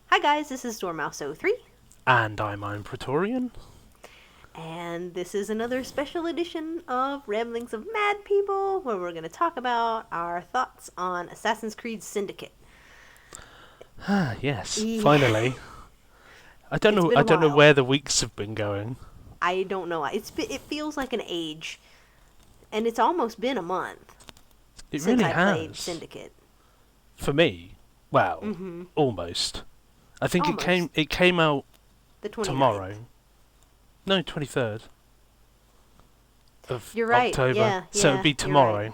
Hi guys, this is Dormouse03, And I'm Praetorian. and this is another special edition of Ramblings of Mad People, where we're going to talk about our thoughts on Assassin's Creed Syndicate. Ah, yes, Yeah, finally. it's been I a don't know while. where the weeks have been going. I don't know. It feels like an age, and it's almost been a month It since really I played has. Syndicate. For me, well, Mm-hmm. almost. I think Almost. it came out The 29th. tomorrow. No, 23rd of You're right. October. Yeah, So it'd yeah, be you're right. tomorrow,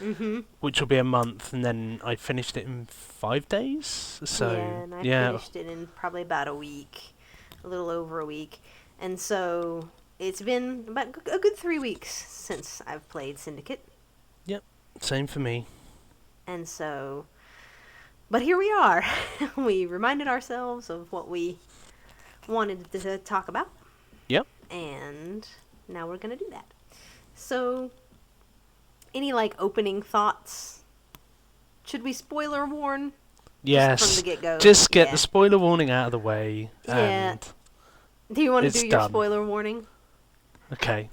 Mm-hmm. which will be a month, and then I finished it in 5 days. Yeah, So, and I yeah, finished it in probably about a week, a little over a week. And so it's been about a good 3 weeks since I've played Syndicate. same for me. And so, but here we are. We reminded ourselves of what we wanted to talk about, Yep. and now we're going to do that. So, any like opening thoughts? Should we spoiler warn? Just from the Yes. get go? Just get the Yeah. spoiler warning out of the way, Yeah. and Do you want to it's do your done. spoiler warning? Okay.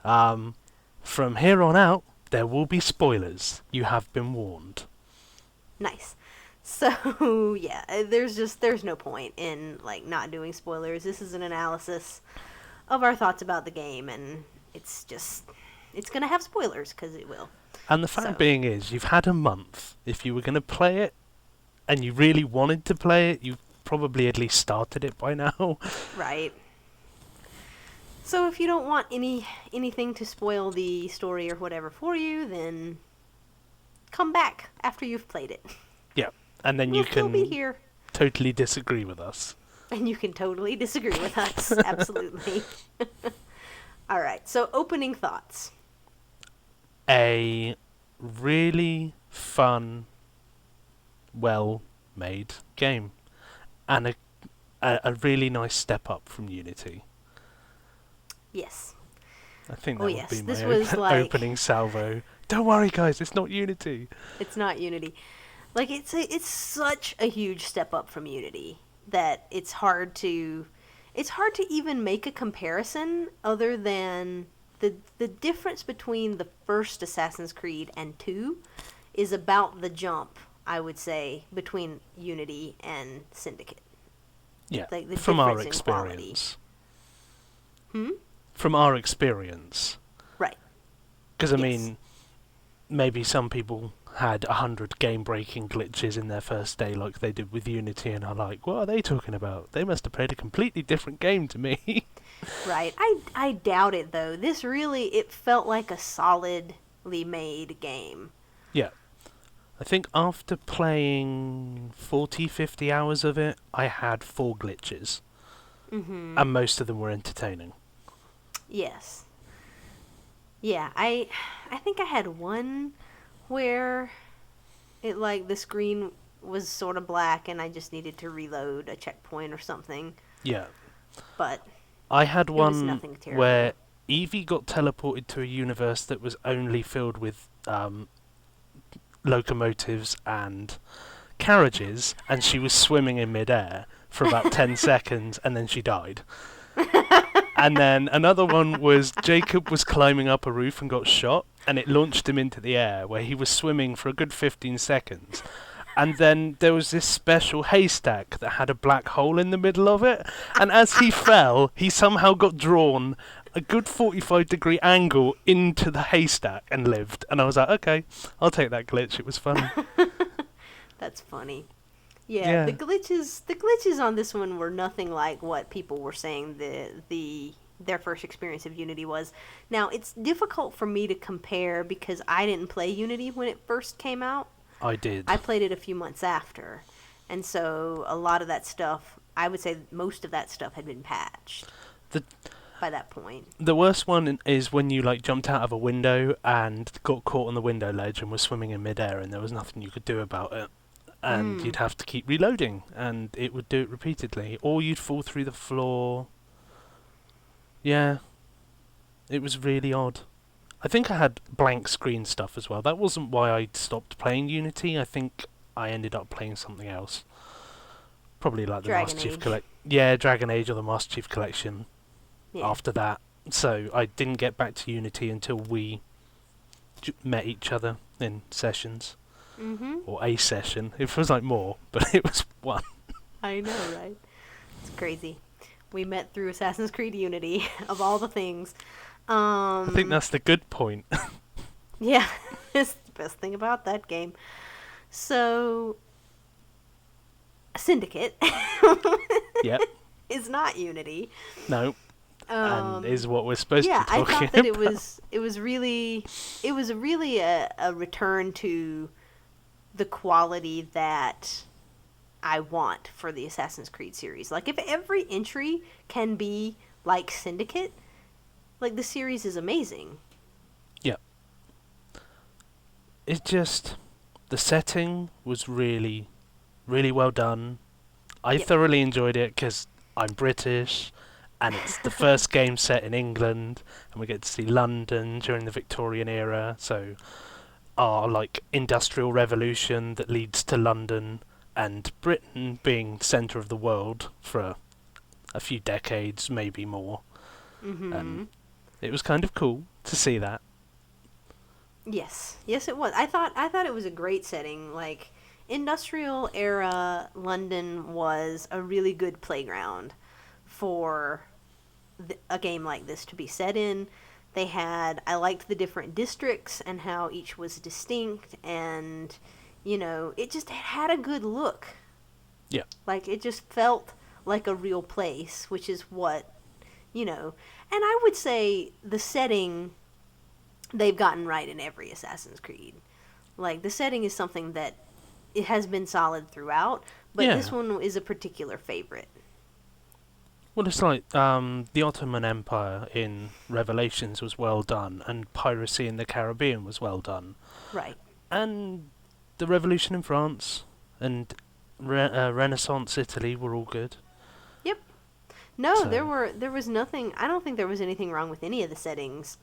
From here on out, there will be spoilers. You have been warned. Nice. So yeah, there's no point in like not doing spoilers. This is an analysis of our thoughts about the game, and it's gonna have spoilers because it will. And the So fact being is, you've had a month. If you were going to play it, and you really wanted to play it, you probably at least started it by now. right. So if you don't want anything to spoil the story or whatever for you, then come back after you've played it. Yeah. And then We'll you still be can here, totally disagree with us. and you can totally disagree with us. Absolutely. All right. So opening thoughts. A really fun, well-made game. And a really nice step up from Unity. Yes. I think Oh that would yes. be my This was like opening salvo. Don't worry, guys, it's not Unity. it's not Unity. Like it's such a huge step up from Unity that it's hard to even make a comparison other than the difference between the first Assassin's Creed and 2 is about the jump, I would say, between Unity and Syndicate. Yeah, Like the from our difference in quality. experience. Hmm? From our experience. Right. Because, I Yes. mean, maybe some people had 100 game-breaking glitches in their first day like they did with Unity and are like, what are they talking about? They must have played a completely different game to me. Right. I doubt it though. This really it felt like a solidly made game. Yeah. I think after playing 40, 50 hours of it, I had 4 glitches. Mhm. And most of them were entertaining. Yes. Yeah, I think I had one where it like the screen was sort of black and I just needed to reload a checkpoint or something. Yeah. But I had it was one nothing terrible. where Evie got teleported to a universe that was only filled with locomotives and carriages, and she was swimming in midair for about 10 seconds, and then she died. And then another one was Jacob was climbing up a roof and got shot, and it launched him into the air, where he was swimming for a good 15 seconds. And then there was this special haystack that had a black hole in the middle of it, and as he fell, he somehow got drawn a good 45-degree angle into the haystack and lived. And I was like, okay, I'll take that glitch. It was fun. That's funny. Yeah, Yeah. the glitches on this one were nothing like what people were saying their first experience of Unity was. Now, it's difficult for me to compare because I didn't play Unity when it first came out. I did. I played it a few months after. And so a lot of that stuff, I would say most of that stuff had been patched The by that point. the worst one is when you like jumped out of a window and got caught on the window ledge and was swimming in midair and there was nothing you could do about it. And you'd have to keep reloading, and it would do it repeatedly. Or you'd fall through the floor. Yeah. It was really odd. I think I had blank screen stuff as well. That wasn't why I stopped playing Unity. I think I ended up playing something else. probably like the Dragon Master Chief Age. Dragon Age or the Master Chief Collection Yeah. after that. So I didn't get back to Unity until we met each other in sessions, Mm-hmm. or a session. It was like more, but it was one. I know, right? It's crazy. We met through Assassin's Creed Unity, of all the things. I think that's the good point. Yeah, it's the best thing about that game. So, Syndicate Yep. is not Unity. No. And Um, is what we're supposed yeah, to be I talking thought that about. it was really a return to the quality that I want for the Assassin's Creed series. Like, if every entry can be like Syndicate, like, the series is amazing. Yep. It just, the setting was really, really well done. I Yep. thoroughly enjoyed it because I'm British, and it's the first game set in England, and we get to see London during the Victorian era. So our like industrial revolution that leads to London, and Britain being centre of the world for a few decades, maybe more. Mm-hmm. It was kind of cool to see that. Yes, yes, it was. I thought it was a great setting. Like, industrial era London was a really good playground for a game like this to be set in. I liked the different districts and how each was distinct, and it just had a good look. Yeah. Like, it just felt like a real place, which is what, and I would say the setting they've gotten right in every Assassin's Creed. Like, the setting is something that it has been solid throughout, but Yeah. this one is a particular favorite. Well, it's like the Ottoman Empire in Revelations was well done, and piracy in the Caribbean was well done, Right. and the Revolution in France and Renaissance Italy were all good. Yep. No, So- there was nothing. I don't think there was anything wrong with any of the settings.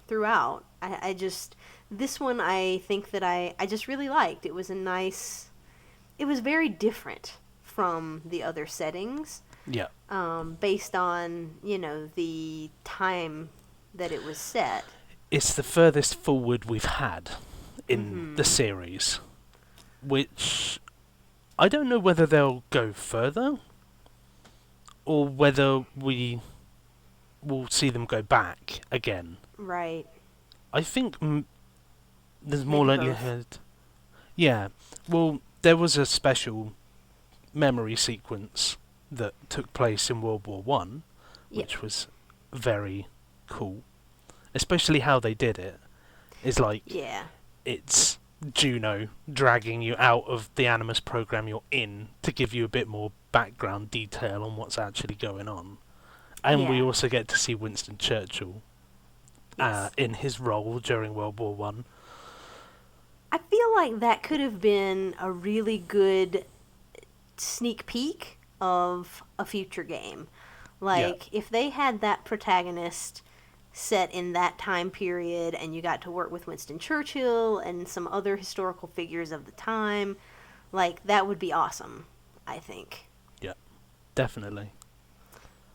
Throughout, I just this one I think that I just really liked. It was it was very different from the other settings. Yeah. Based on the time that it was set. It's the furthest forward we've had in the Mhm. series, which I don't know whether they'll go further or whether we will see them go back again. Right. I think there's more Maybe both. likelihood. Yeah. Well, there was a special memory sequence that took place in World War One, Yep. which was very cool. Especially how they did it. It's like Yeah. it's Juno dragging you out of the Animus program you're in to give you a bit more background detail on what's actually going on. And we Yeah. also get to see Winston Churchill Yes. in his role during World War One. I feel like that could have been a really good sneak peek of a future game. Like, if they had that protagonist set in that time period and you got to work with Winston Churchill and some other historical figures of the time, like, that would be awesome, I think. Definitely.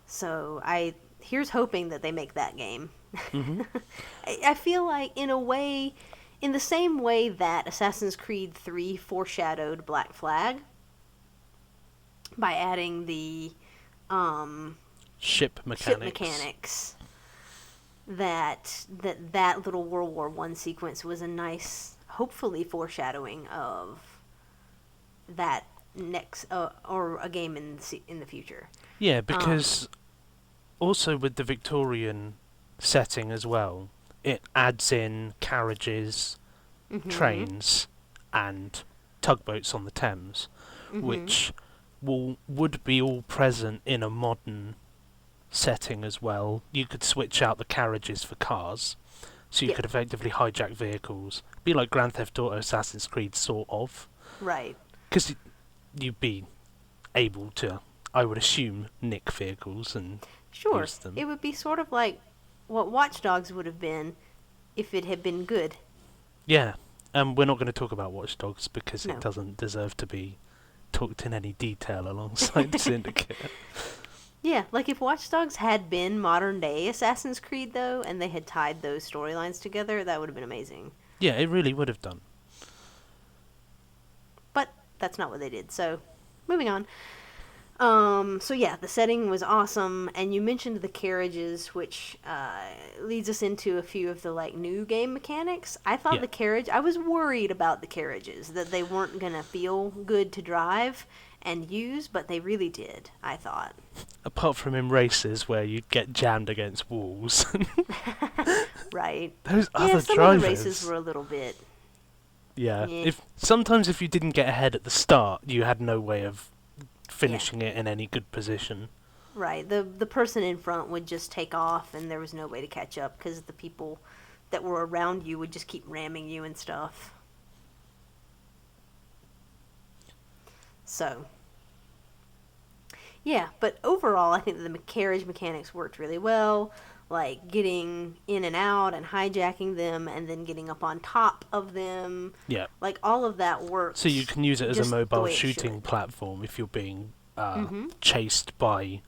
So here's hoping that they make that game. Hmm. I feel like, in a way, in the same way that Assassin's Creed 3 foreshadowed Black Flag by adding the Ship mechanics. ship mechanics, that little World War One sequence was a nice, hopefully, foreshadowing of that next or a game in the future. Yeah, because also with the Victorian setting as well, it adds in carriages, Mhm. trains, and tugboats on the Thames, Mhm. which would be all present in a modern setting as well. You could switch out the carriages for cars, so you Yep. could effectively hijack vehicles. Be like Grand Theft Auto, Assassin's Creed, sort of. Right. Because you'd be able to, I would assume, nick vehicles and Sure. use them. It would be sort of like what Watch Dogs would have been if it had been good. Yeah, we're not going to talk about Watch Dogs because No. it doesn't deserve to be talked in any detail alongside Syndicate. Yeah, like if Watch Dogs had been modern day Assassin's Creed though, and they had tied those storylines together, that would have been amazing. Yeah, it really would have done. But that's not what they did. So, moving on. So yeah, the setting was awesome, and you mentioned the carriages, which leads us into a few of the like new game mechanics. I thought I was worried about the carriages, that they weren't gonna feel good to drive and use, but they really did, I thought. Apart from in races where you'd get jammed against walls. Right. Those Yeah, other some drivers. of the races were a little bit. Yeah. Yeah. Sometimes if you didn't get ahead at the start, you had no way of finishing it in any good position. Right. The person in front would just take off, and there was no way to catch up because the people that were around you would just keep ramming you and stuff. So, yeah, but overall, I think that the carriage mechanics worked really well. Like getting in and out and hijacking them, and then getting up on top of them. Yeah. Like all of that works. So you can use it as a just the mobile way it shooting should. platform if you're being chased by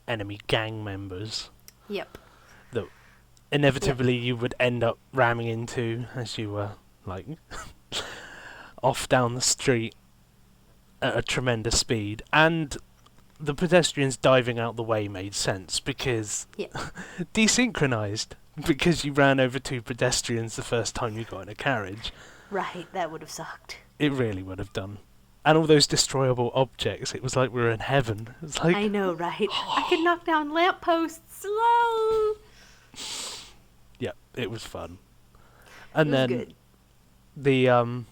enemy gang members Yep. that inevitably you would end up ramming into as you were like off down the street at a tremendous speed. And the pedestrians diving out the way made sense because desynchronized, because you ran over two pedestrians the first time you got in a carriage. Right, that would have sucked. It really would have done. And all those destroyable objects, it was like we were in heaven. It was like, I know, right? I could knock down lampposts. Whoa! yeah, it was fun. And It was then good. the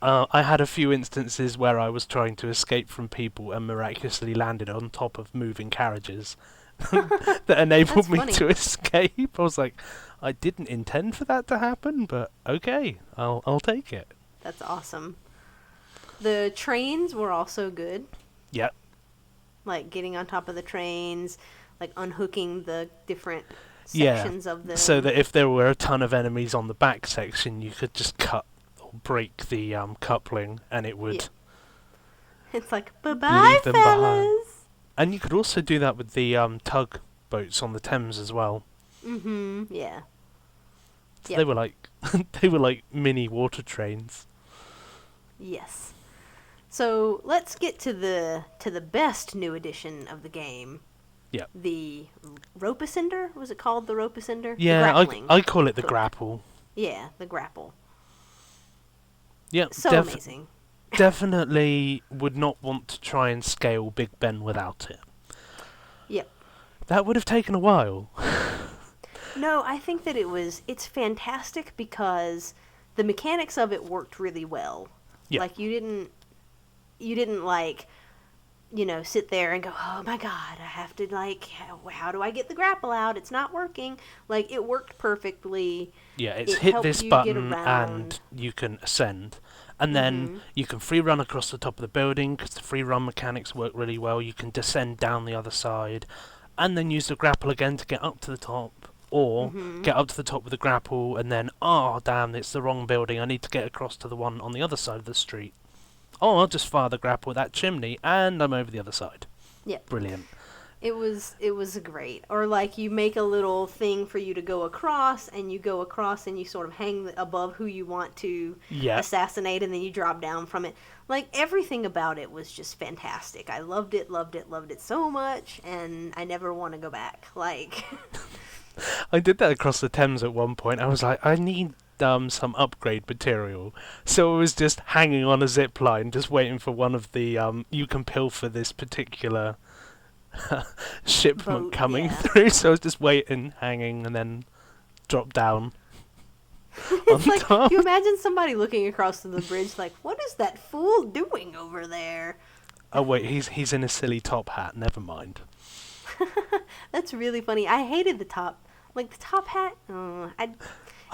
I had a few instances where I was trying to escape from people and miraculously landed on top of moving carriages that enabled That's me funny. to escape. I was like, I didn't intend for that to happen, but okay, I'll take it. That's awesome. The trains were also good. Yeah. Like getting on top of the trains, like unhooking the different Yeah, sections of them. so that if there were a ton of enemies on the back section, you could just cut or break the coupling, and it would. It's like, bye-bye, Leave them behind. fellas. And you could also do that with the tug boats on the Thames as well. Mm-hmm, yeah. So Yep. they were like they were like mini water trains. Yes. So let's get to the best new edition of the game. Yeah. The Rope-a-Cinder? Was it called the Rope-a-Cinder? Yeah, The grappling I call it the hook. grapple. Yeah, the grapple. Yeah, So amazing. definitely would not want to try and scale Big Ben without it. Yep. That would have taken a while. No, I think that it's fantastic because the mechanics of it worked really well. Yeah. Like you didn't like, sit there and go, oh my god, I have to like, how do I get the grapple out? It's not working. Like it worked perfectly. Yeah, it's It hit helped this you get button around. and you can ascend. And then you can free run across the top of the building because the free run mechanics work really well. You can descend down the other side and then use the grapple again to get up to the top. Or get up to the top with the grapple and then, oh damn, it's the wrong building. I need to get across to the one on the other side of the street. Oh, I'll just fire the grapple at that chimney and I'm over the other side. Yeah. Brilliant. It was great. Or like you make a little thing for you to go across, and you go across and you sort of hang above who you want to assassinate, and then you drop down from it. Like everything about it was just fantastic. I loved it so much, and I never want to go back. Like I did that across the Thames at one point. I was like, I need some upgrade material. So I was just hanging on a zip line, just waiting for one of the you can pilfer this particular shipment Boat, coming yeah. through. So I was just waiting, hanging, and then drop down. it's like top. you imagine somebody looking across to the bridge, like, what is that fool doing over there? Oh wait, he's in a silly top hat. Never mind. That's really funny. I hated the top hat. I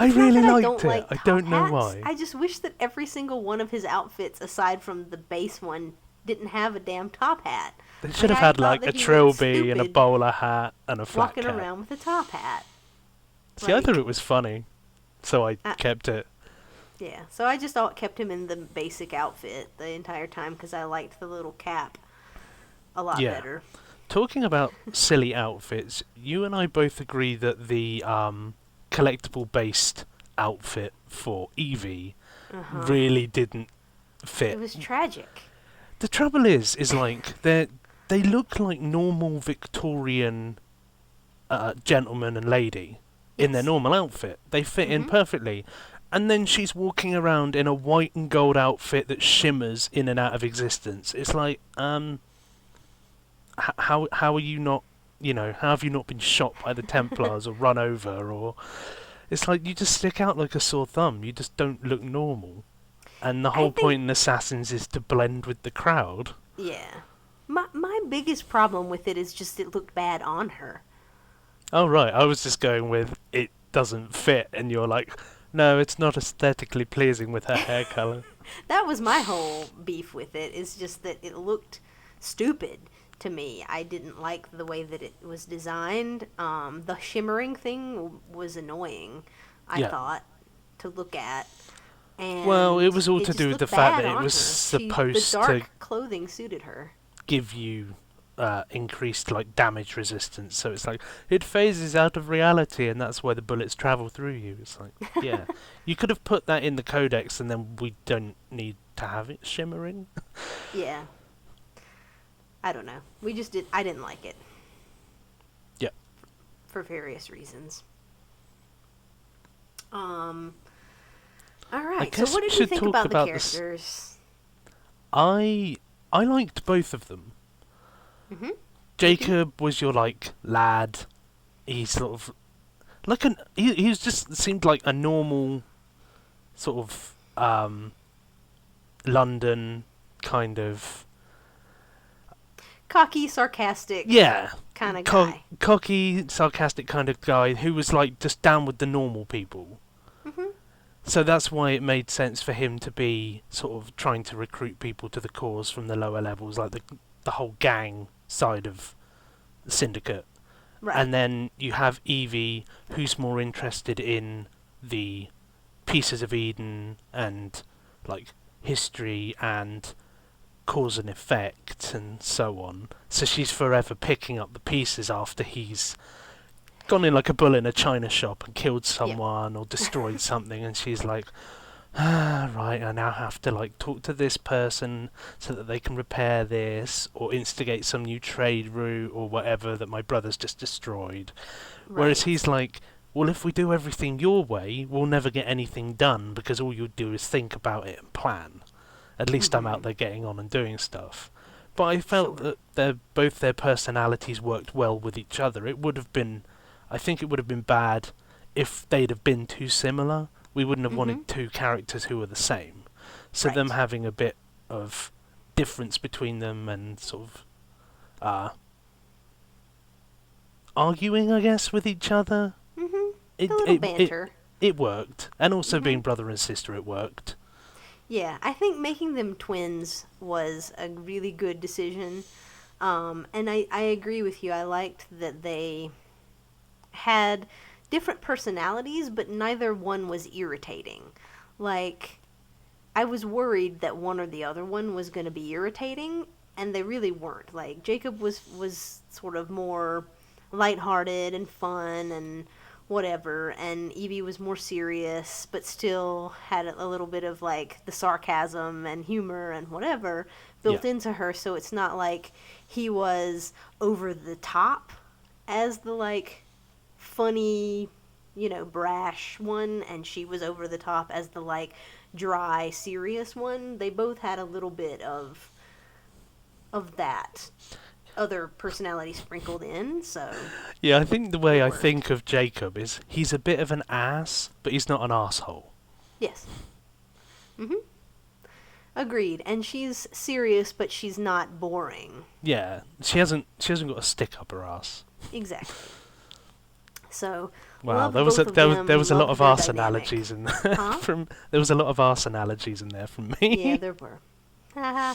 It's not really that liked it. like I top don't know hats. why. I just wish that every single one of his outfits, aside from the base one, didn't have a damn top hat. They should have I had thought like that a he looked trilby and a stupid bowler hat and a flat walking cap. around with a top hat. See, I Like, thought it was funny, so I I- kept it. Yeah, so I just kept him in the basic outfit the entire time because I liked the little cap a lot Yeah. better. Talking about silly outfits, you and I both agree that the collectible based outfit for Evie Uh huh. really didn't It fit. was tragic. The trouble is like they look like normal Victorian gentleman and lady in their Yes. normal outfit. They fit in Mhm. perfectly. And then she's walking around in a white and gold outfit that shimmers in and out of existence. It's like, how are you not, how have you not been shot by the Templars or run over? Or it's like you just stick out like a sore thumb. You just don't look normal. And the I whole think. point in Assassins is to blend with the crowd. Yeah. My biggest problem with it is just it looked bad on her. Oh right, I was just going with it doesn't fit, and you're like, no, it's not aesthetically pleasing with her hair color. That was my whole beef with it. Is just that it looked stupid to me. I didn't like the way that it was designed. The shimmering thing was annoying. I Yeah. thought to look at, Well, it and was all it to just do with the looked fact bad that it on was her. The supposed to dark clothing suited her. give you increased like damage resistance. So it's like it phases out of reality, and that's why the bullets travel through you. It's like, yeah, you could have put that in the codex, and then we don't need to have it shimmering. Yeah, I don't know. We just did. I didn't like it Yeah, for various reasons. Um. All I right. So, guess what we did you should think talk about the about this. characters? I liked both of them. Mhm. Me too. Jacob was your like lad. He's sort of like he was just seemed like a normal sort of London kind of Cocky, sarcastic yeah kind of guy. cocky sarcastic kind of guy who was like just down with the normal people. Mhm. So that's why it made sense for him to be sort of trying to recruit people to the cause from the lower levels, like the whole gang side of the Syndicate. Right. And then you have Evie, who's more interested in the pieces of Eden and like history and cause and effect and so on. So she's forever picking up the pieces after he's gone in like a bull in a china shop and killed Yep. someone or destroyed something, and she's like, ah, right, I now have to like talk to this person so that they can repair this or instigate some new trade route or whatever that my brother's just destroyed. Whereas Right. he's like, well, if we do everything your way, we'll never get anything done because all you do is think about it and plan. At least I'm out Mhm. there getting on and doing stuff. But I felt Sure. that both their personalities worked well with each other. I think it would have been bad if they'd have been too similar. We wouldn't have Mhm. wanted two characters who were the same. So them Right. having a bit of difference between them and sort of arguing, I guess, with each other, Mhm. it A little it it banter. it worked. And also being Mhm. brother and sister, it worked. Yeah, I think making them twins was a really good decision. And I agree with you. I liked that they had different personalities, but neither one was irritating. Like, I was worried that one or the other one was going to be irritating, and they really weren't. Like, Jacob was sort of more lighthearted and fun and whatever, and Evie was more serious, but still had a little bit of like the sarcasm and humor and whatever Yeah. built into her. So it's not like he was over the top as the like funny, brash one, and she was over the top as the like dry, serious one. They both had a little bit of that other personality sprinkled in, so Yeah, I think the way it I worked. think of Jacob is he's a bit of an ass, but he's not an asshole. Yes. Mhm. Agreed. And she's serious, but she's not boring. Yeah, she hasn't got a stick up her ass. Exactly. So, Wow, loved both of there them. was a lot Loved of their arse dynamic. analogies in there Huh? from there was a lot of arse analogies in there from Yeah, me. there were. Haha.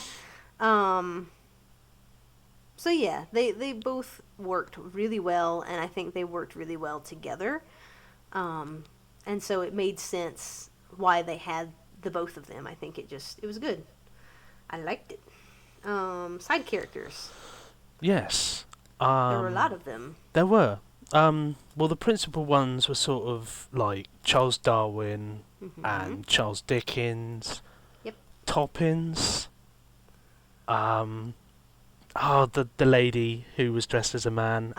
um. So yeah, they both worked really well, and I think they worked really well together. Um, and so it made sense why they had the both of them. I think it was good. I liked it. Side characters. Yes. There were a lot of them. There were. Well, the principal ones were sort of like Charles Darwin and Charles Dickens. Yep. Toppins. The lady who was dressed as a man.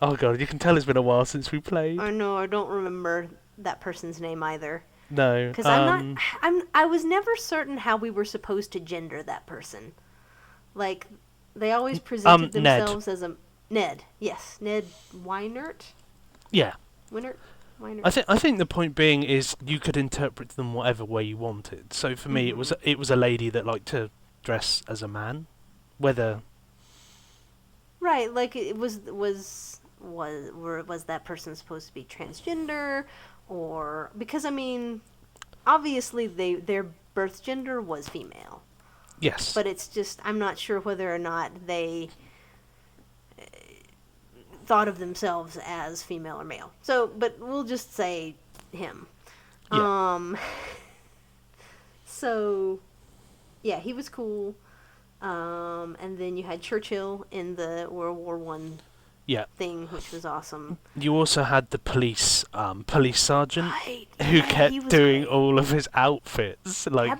Oh god, you can tell it's been a while since we played. I know, I don't remember that person's name either. No. Because I was never certain how we were supposed to gender that person. Like, they always presented themselves as a Ned. Yes, Ned Weinert. Yeah. Weinert. I think the point being is you could interpret them whatever way you wanted. So for me, it was a lady that liked to dress as a man, whether. Right, like it was that person supposed to be transgender, or because I mean, obviously their birth gender was female. Yes. But it's just I'm not sure whether or not they thought of themselves as female or male. So, but we'll just say him. Yeah. So, yeah, he was cool. And then you had Churchill in the World War One thing, which was awesome. You also had the police sergeant who Yeah, kept doing all of his outfits. Like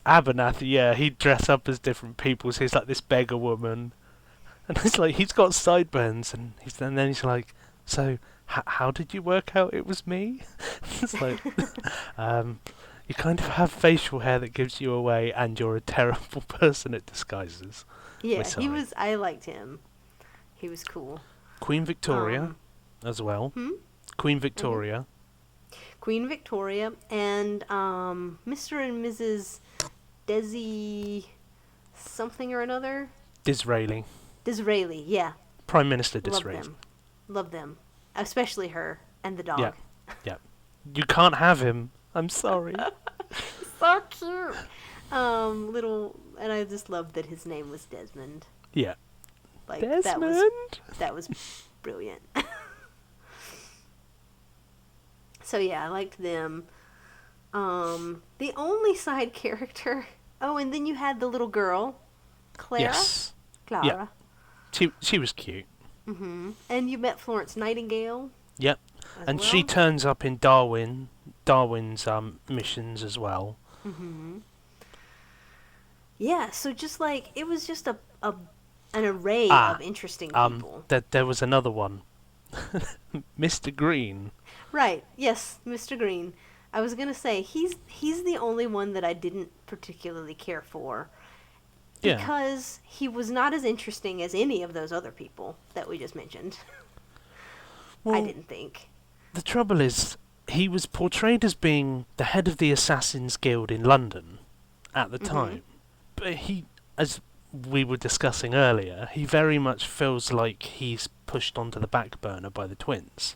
Abernathy, yeah, he'd dress up as different people. So he's like this beggar woman, and it's like he's got sideburns, and then he's like, so how did you work out it was me? It's like, you kind of have facial hair that gives you away, and you're a terrible person at disguises. Yeah, he was. I liked him. He was cool. Queen Victoria, as well. Queen Victoria. Queen Victoria and Mr. and Mrs. Desi something or another. Disraeli, yeah. Prime Minister Disraeli. Love them. Especially her and the dog. Yeah. You can't have him. I'm sorry. So cute. And I just loved that his name was Desmond. Yeah. Like Desmond. That was brilliant. So yeah, I liked them. The only side character. Oh, and then you had the little girl, Clara. Yes. Clara. Yeah. She was cute. And you met Florence Nightingale. Yep. And she turns up in Darwin's missions as well. Yeah, so just like it was just an array of interesting people. There was another one. Mr. Green. Right. Yes, Mr. Green. I was gonna say he's the only one that I didn't particularly care for. Yeah. Because he was not as interesting as any of those other people that we just mentioned. Well, I didn't think. The trouble is, he was portrayed as being the head of the Assassin's Guild in London at the time. But he, as we were discussing earlier, he very much feels like he's pushed onto the back burner by the twins.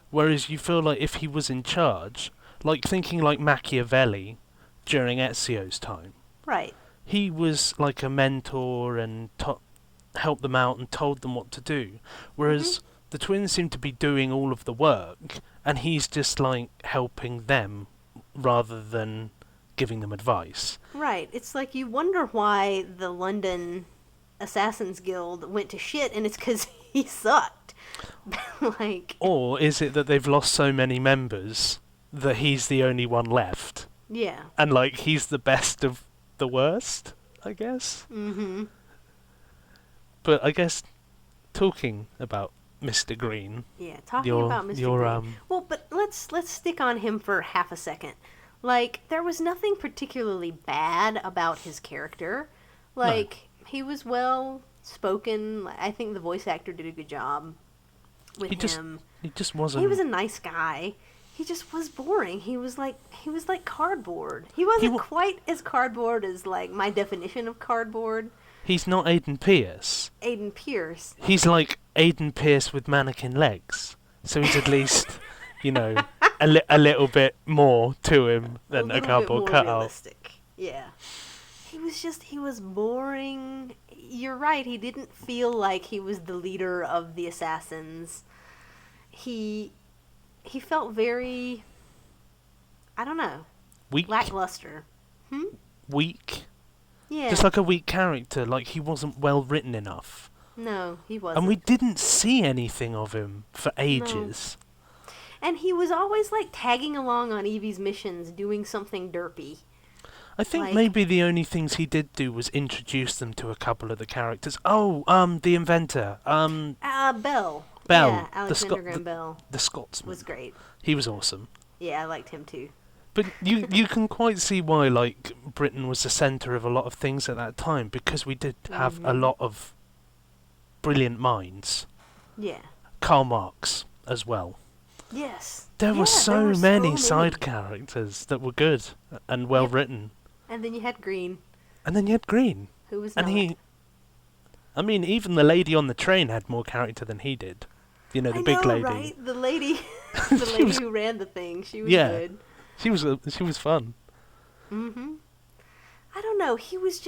Whereas you feel like if he was in charge, like thinking like Machiavelli during Ezio's time. Right. He was like a mentor and helped them out and told them what to do. Whereas the twins seem to be doing all of the work, and he's just like helping them rather than giving them advice. Right. It's like you wonder why the London Assassins Guild went to shit, and it's because he sucked. Like. Or is it that they've lost so many members that he's the only one left? Yeah. And like he's the best of the worst, I guess. But I guess talking about Mr. Green. Yeah, talking about Mr. Green. Well, but let's stick on him for half a second. Like, there was nothing particularly bad about his character. Like, he was well spoken. I think the voice actor did a good job with him. He just wasn't. He was a nice guy. He just was boring. He was like cardboard. He wasn't quite as cardboard as like my definition of cardboard. He's not Aidan Pierce. Aidan Pierce. He's like Aidan Pierce with mannequin legs. So he's at least, a little bit more to him than a cardboard cutout. Realistic. Yeah. He was boring. You're right. He didn't feel like he was the leader of the assassins. He he felt very, I don't know, Weak, lackluster. Hmm? weak, Yeah. just like a weak character. Like he wasn't well written enough, No, he and we wasn't. didn't see anything of him for No. ages. And he was always like tagging along on Evie's missions, doing something derpy. I think Like, maybe the only things he did do was introduce them to a couple of the characters. Oh, the inventor, Bell. Bell, Yeah, Alexander Graham Bell the Scotsman. was great. He was awesome. Yeah, I liked him too. But you can quite see why like Britain was the centre of a lot of things at that time, because we did have a lot of brilliant minds. Yeah. Karl Marx as well. Yes. There Yeah, were so many many. side characters that were good and well written. And then you had Green, And then you had Green. who was And not. I mean, even the lady on the train had more character than he did. You know, the I big know, lady. right? The lady, the She lady was- who ran the thing. She was Yeah. good. She was fun. Mm-hmm. I don't know. He was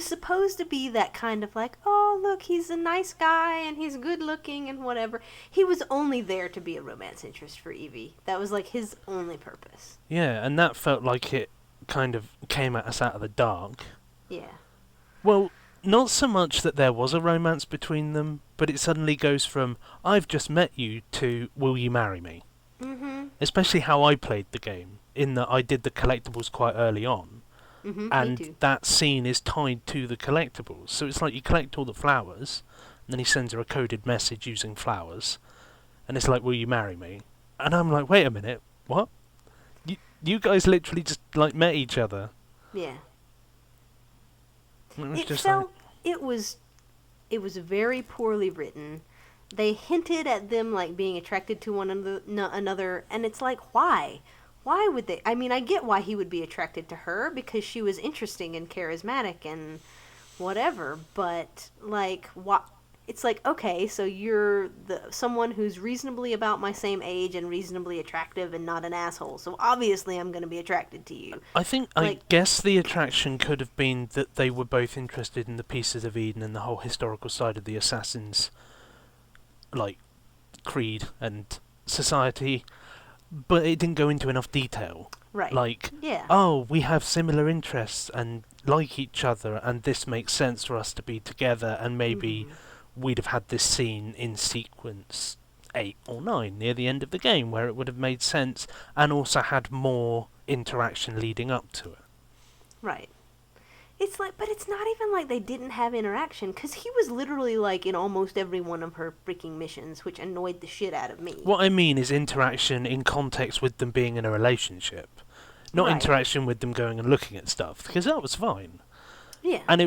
supposed to be that kind of like, oh, look, he's a nice guy and he's good looking and whatever. He was only there to be a romance interest for Evie. That was like his only purpose. Yeah, and that felt like it kind of came at us out of the dark. Yeah. Well, not so much that there was a romance between them, but it suddenly goes from, I've just met you, to, will you marry me? Mm-hmm. Especially how I played the game, in that I did the collectibles quite early on. Mm-hmm. Me And too. that scene is tied to the collectibles. So it's like you collect all the flowers, and then he sends her a coded message using flowers, and it's like, will you marry me? And I'm like, wait a minute, what? You guys literally just, like, met each other. Yeah. And it was It just felt it was very poorly written. They hinted at them like being attracted to one another, and it's like, why? Why would they? I mean, I get why he would be attracted to her because she was interesting and charismatic and whatever, but like, what? It's like, okay, so you're someone who's reasonably about my same age and reasonably attractive and not an asshole. So obviously, I'm going to be attracted to you. I guess the attraction could have been that they were both interested in the Pieces of Eden and the whole historical side of the Assassins, like, creed and society, but it didn't go into enough detail. Right. Like, Yeah. oh, we have similar interests and like each other, and this makes sense for us to be together, and maybe we'd have had this scene in sequence 8 or 9 near the end of the game where it would have made sense and also had more interaction leading up to it. Right. It's like, but it's not even like they didn't have interaction, because he was literally like in almost every one of her freaking missions, which annoyed the shit out of me. What I mean is interaction in context with them being in a relationship, not Right. interaction with them going and looking at stuff, because that was fine. Yeah. And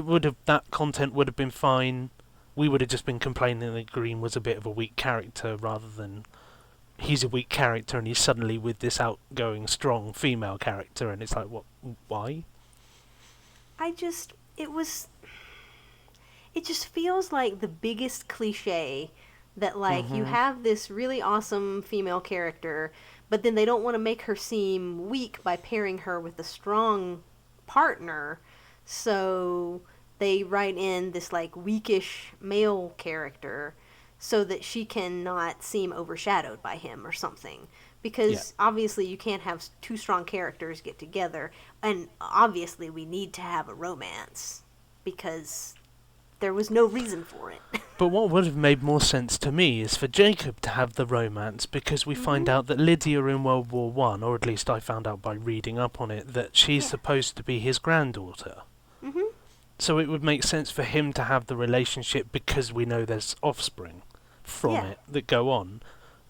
that content would have been fine. We would have just been complaining that Green was a bit of a weak character rather than he's a weak character and he's suddenly with this outgoing, strong female character, and it's like, what? Why? It just feels like the biggest cliche that like you have this really awesome female character, but then they don't want to make her seem weak by pairing her with a strong partner, so they write in this like weakish male character so that she can not seem overshadowed by him or something. Because obviously you can't have two strong characters get together, and obviously we need to have a romance because there was no reason for it. But what would have made more sense to me is for Jacob to have the romance, because we find out that Lydia in World War One, or at least I found out by reading up on it, that she's supposed to be his granddaughter. Mm-hmm. So it would make sense for him to have the relationship because we know there's offspring from it that go on.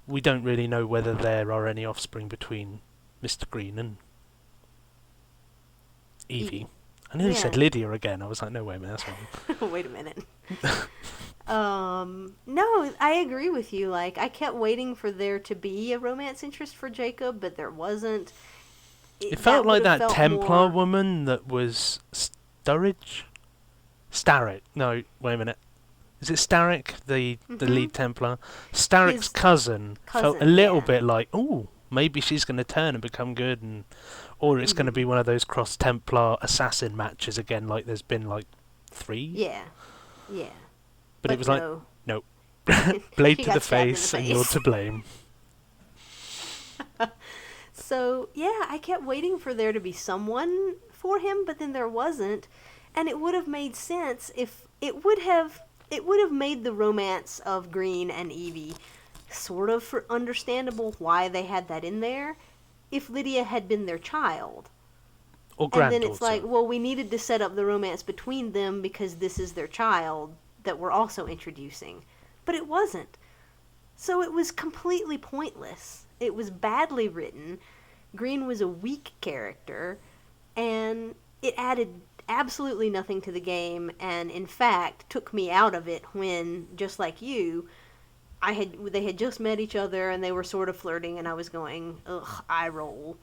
We don't really know whether there are any offspring between Mr. Green and Evie. I nearly said Lydia again. I was like, no, wait a minute, that's wrong. Wait a minute. No, I agree with you. Like, I kept waiting for there to be a romance interest for Jacob, but there wasn't. It felt like that Templar more... woman that was Starrick. No, wait a minute. Is it Starrick, the lead Templar? Starrick's His cousin felt a little bit like, oh, maybe she's going to turn and become good, or it's going to be one of those cross Templar assassin matches again, like there's been like 3. Yeah. But it was no. like, nope. Blade She to the got stabbed in the face, and you're face. to blame. So, yeah, I kept waiting for there to be someone for him, but then there wasn't. And it would have made sense if it would have made the romance of Green and Evie sort of understandable why they had that in there if Lydia had been their child. Or And then it's like, granddaughter. well, we needed to set up the romance between them because this is their child that we're also introducing. But it wasn't. So it was completely pointless. It was badly written. Green was a weak character, and it added absolutely nothing to the game, and in fact took me out of it when, just like you, they had just met each other and they were sort of flirting, and I was going, ugh, eye roll,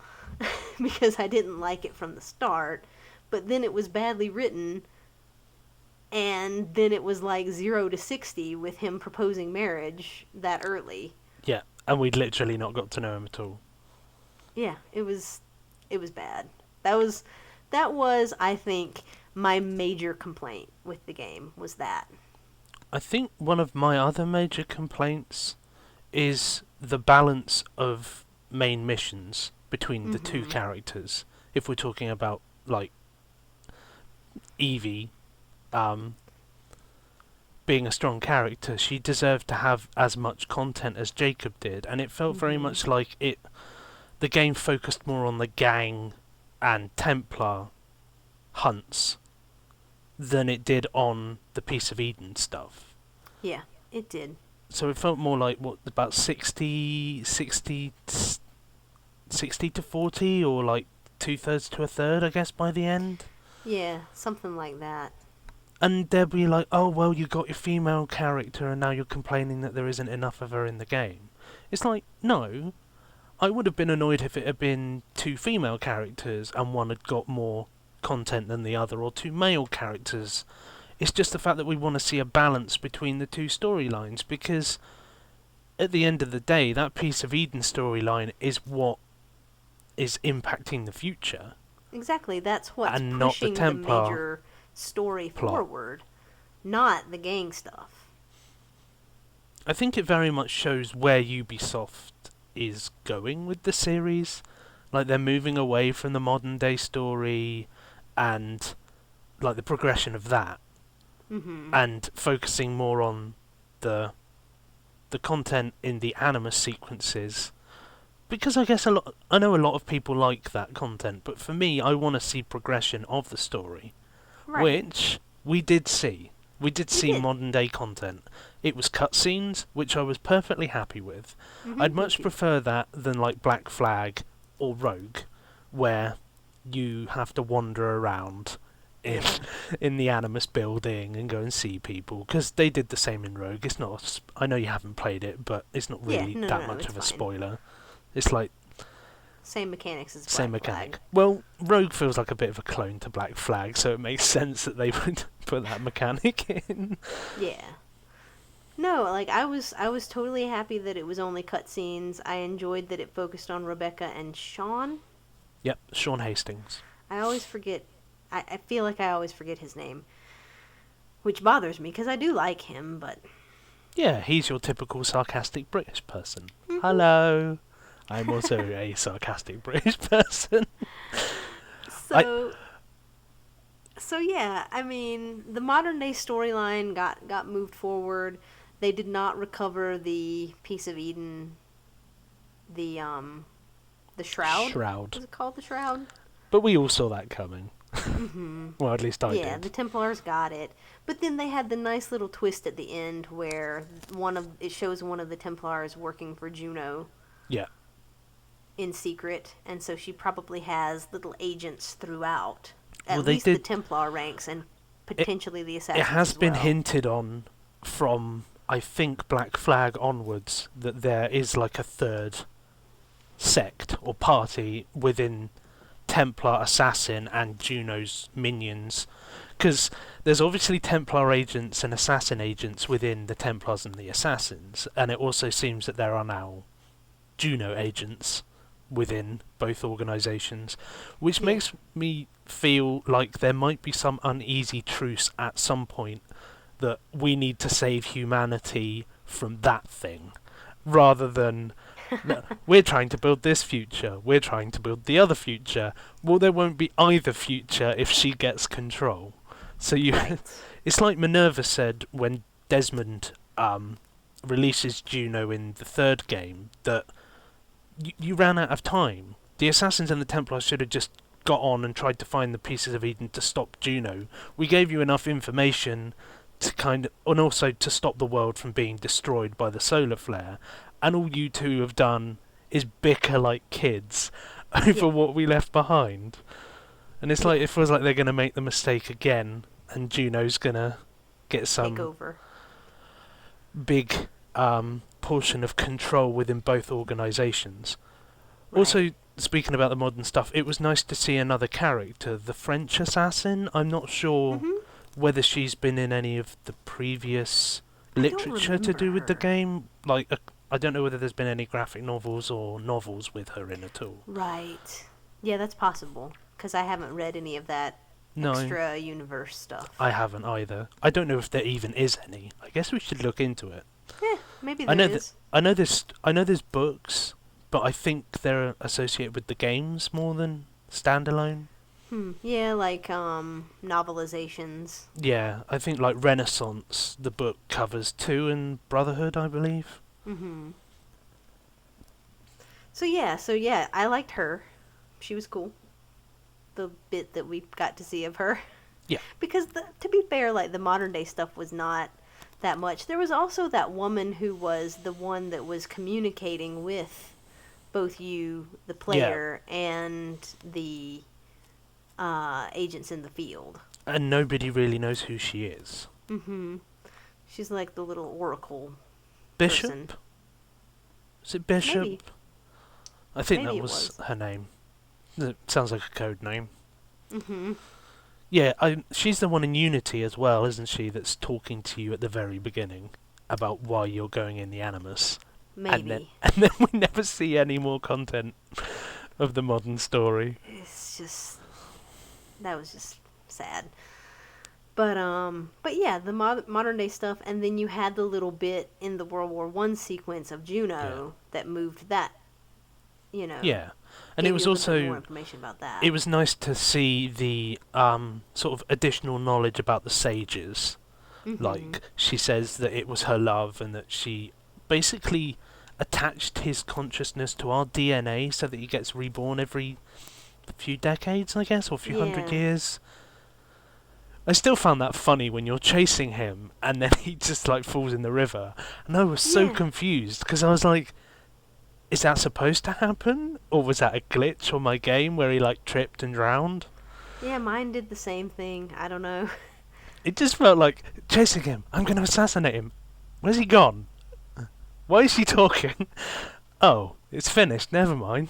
because I didn't like it from the start. But then it was badly written, and then it was like 0 to 60 with him proposing marriage that early. Yeah, and we'd literally not got to know him at all. Yeah, it was bad. That was I think my major complaint with the game was that. I think one of my other major complaints is the balance of main missions between the two characters. If we're talking about, like, Evie being a strong character, she deserved to have as much content as Jacob did, and it felt very much like the game focused more on the gang and Templar hunts than it did on the Piece of Eden stuff. Yeah, it did. So it felt more like, what, about 60 to 40, or like 2/3 to a third, I guess, by the end. Yeah, something like that. And they'll be like, oh, well, you got your female character and now you're complaining that there isn't enough of her in the game. It's like, no. I would have been annoyed if it had been two female characters and one had got more content than the other, or two male characters. It's just the fact that we want to see a balance between the two storylines, because at the end of the day, that Piece of Eden storyline is what is impacting the future. Exactly, that's what's And not the pushing the Templar major story plot. forward, not the gang stuff. I think it very much shows where Ubisoft is going with the series. Like, they're moving away from the modern day story and, like, the progression of that, and focusing more on the content in the Animus sequences. Because I guess I know a lot of people like that content, but for me, I want to see progression of the story, Right. which we did see. We did see did. modern day content. It was cutscenes, which I was perfectly happy with. I'd much prefer that than, like, Black Flag or Rogue, where you have to wander around in the Animus building and go and see people, because they did the same in Rogue. It's not. I know you haven't played it, but it's not really no, that no, much it's of a fine. spoiler. It's like Same mechanics as Black same Flag. mechanic. Well, Rogue feels like a bit of a clone to Black Flag, so it makes sense that they would put that mechanic in. Yeah. No, like I was totally happy that it was only cutscenes. I enjoyed that it focused on Rebecca and Sean. Yep, Sean Hastings. I always forget. I feel like I always forget his name, which bothers me because I do like him, but Yeah, he's your typical sarcastic British person. Hello. I'm also a sarcastic British person. So yeah, I mean, the modern day storyline got moved forward. They did not recover the Piece of Eden, the shroud. Shroud. Was it called the shroud? But we all saw that coming. Well, at least I Yeah, did. the Templars got it. But then they had the nice little twist at the end where it shows one of the Templars working for Juno Yeah. in secret, and so she probably has little agents throughout. At Well, they least the did- Templar ranks and potentially the assassins. It has as been well. hinted on from, I think, Black Flag onwards, that there is like a third sect or party within Templar Assassin and Juno's minions. Because there's obviously Templar agents and Assassin agents within the Templars and the Assassins, and it also seems that there are now Juno agents within both organisations, which Yeah. makes me feel like there might be some uneasy truce at some point, that we need to save humanity from that thing, rather than No, we're trying to build this future. We're trying to build the other future. Well, there won't be either future if she gets control. So you, Right. it's like Minerva said when Desmond releases Juno in the third game that you ran out of time. The Assassins and the Templars should have just got on and tried to find the pieces of Eden to stop Juno. We gave you enough information to and also to stop the world from being destroyed by the solar flare, and all you two have done is bicker like kids over Yeah. what we left behind. And it's Yeah. like it feels like they're going to make the mistake again, and Juno's going to get Take some over. big portion of control within both organisations. Right. Also, speaking about the modern stuff, it was nice to see another character, the French assassin. I'm not sure Mhm. whether she's been in any of the previous I don't literature to do remember with the her. game. Like, I don't know whether there's been any graphic novels or novels with her in at all. Right. Yeah, that's possible. Because I haven't read any of that No, extra universe stuff. I haven't either. I don't know if there even is any. I guess we should look into it. Maybe I there know is. I know there's books, but I think they're associated with the games more than standalone. Yeah, like novelizations. Yeah, I think like Renaissance, the book covers 2 and Brotherhood, I believe. Mhm. So yeah, I liked her. She was cool. The bit that we got to see of her. Yeah. Because to be fair, like the modern day stuff was not that much. There was also that woman who was the one that was communicating with both you, the player, and the agents in the field. And nobody really knows who she is. Mm-hmm. She's like the little oracle Bishop? person. Is it Bishop? Maybe. I think Maybe that it was was. her name. It sounds like a code name. Mm-hmm. Yeah, she's the one in Unity as well, isn't she, that's talking to you at the very beginning about why you're going in the Animus. Maybe. And then we never see any more content of the modern story. It's just that was just sad. But yeah, the modern day stuff, and then you had the little bit in the World War One sequence of Juno that moved that, Yeah. And gave it was you a little bit more also information about that. it was nice to see the sort of additional knowledge about the sages. Mm-hmm. Like she says that it was her love and that she basically attached his consciousness to our DNA so that he gets reborn every few decades, I guess, or a few hundred Yeah. years. I still found that funny when you're chasing him and then he just like falls in the river. And I was so Yeah. confused because I was like, is that supposed to happen? Or was that a glitch on my game where he like tripped and drowned? Yeah, mine did the same thing. I don't know. It just felt like chasing him. I'm going to assassinate him. Where's he gone? Why is he talking? Oh, it's finished. Never mind.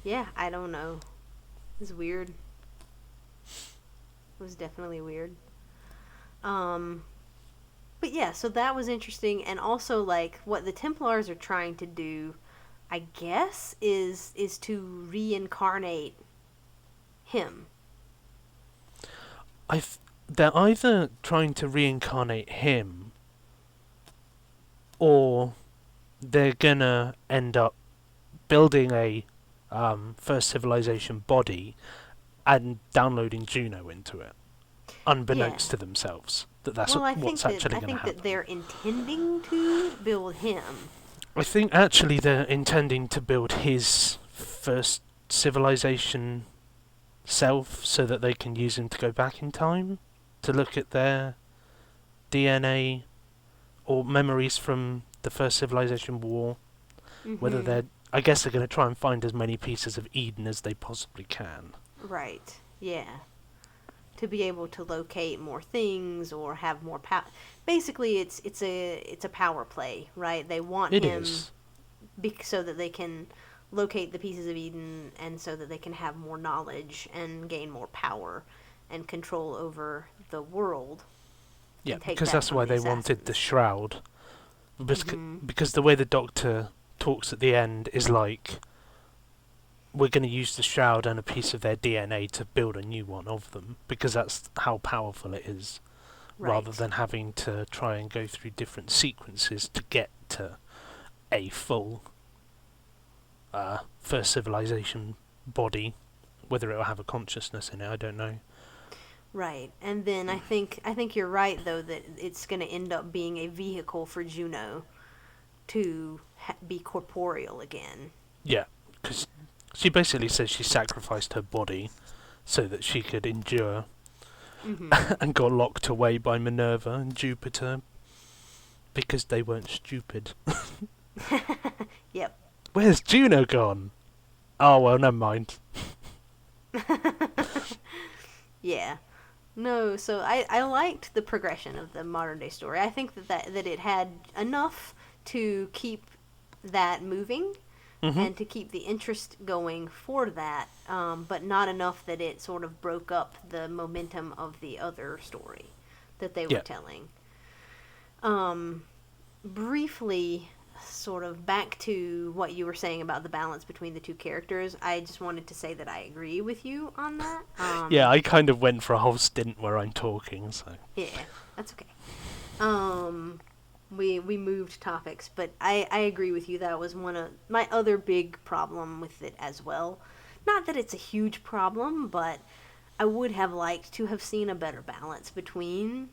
Yeah, I don't know. It's weird. It was definitely weird. But yeah, so that was interesting, and also like what the Templars are trying to do, I guess, is to reincarnate him. They're either trying to reincarnate him, or they're gonna end up building a first civilization body and downloading Juno into it, unbeknownst to themselves. That's Well, what's actually I going to think happen. that they're intending to build him. I think actually they're intending to build his first civilization self so that they can use him to go back in time to look at their DNA or memories from the first civilization war. Whether Mm-hmm. they're, I guess they're going to try and find as many pieces of Eden as they possibly can. Right. Yeah. To be able to locate more things or have more power. Basically, it's a power play, right? They want It him is. so that they can locate the pieces of Eden, and so that they can have more knowledge and gain more power and control over the world. Yeah, and take because that that's from why the they wanted the assassins. shroud. Mhm. Because the way the Doctor talks at the end is like, we're going to use the shroud and a piece of their DNA to build a new one of them, because that's how powerful it is, rather Right. than having to try and go through different sequences to get to a full first civilization body. Whether it will have a consciousness in it, I don't know. Right, and then I think you're right though that it's going to end up being a vehicle for Juno to be corporeal again. Yeah, because she basically says she sacrificed her body so that she could endure, and got locked away by Minerva and Jupiter because they weren't stupid. Yep. Where's Juno gone? Oh well, never mind. Yeah. No, so I liked the progression of the modern day story. I think that it had enough to keep that moving and to keep the interest going for that, but not enough that it sort of broke up the momentum of the other story that they were telling. Briefly, sort of back to what you were saying about the balance between the two characters, I just wanted to say that I agree with you on that. Yeah, I kind of went for a whole stint where I'm talking, so. Yeah, that's okay. We moved topics, but I agree with you. That was one of my other big problem with it as well. Not that it's a huge problem, but I would have liked to have seen a better balance between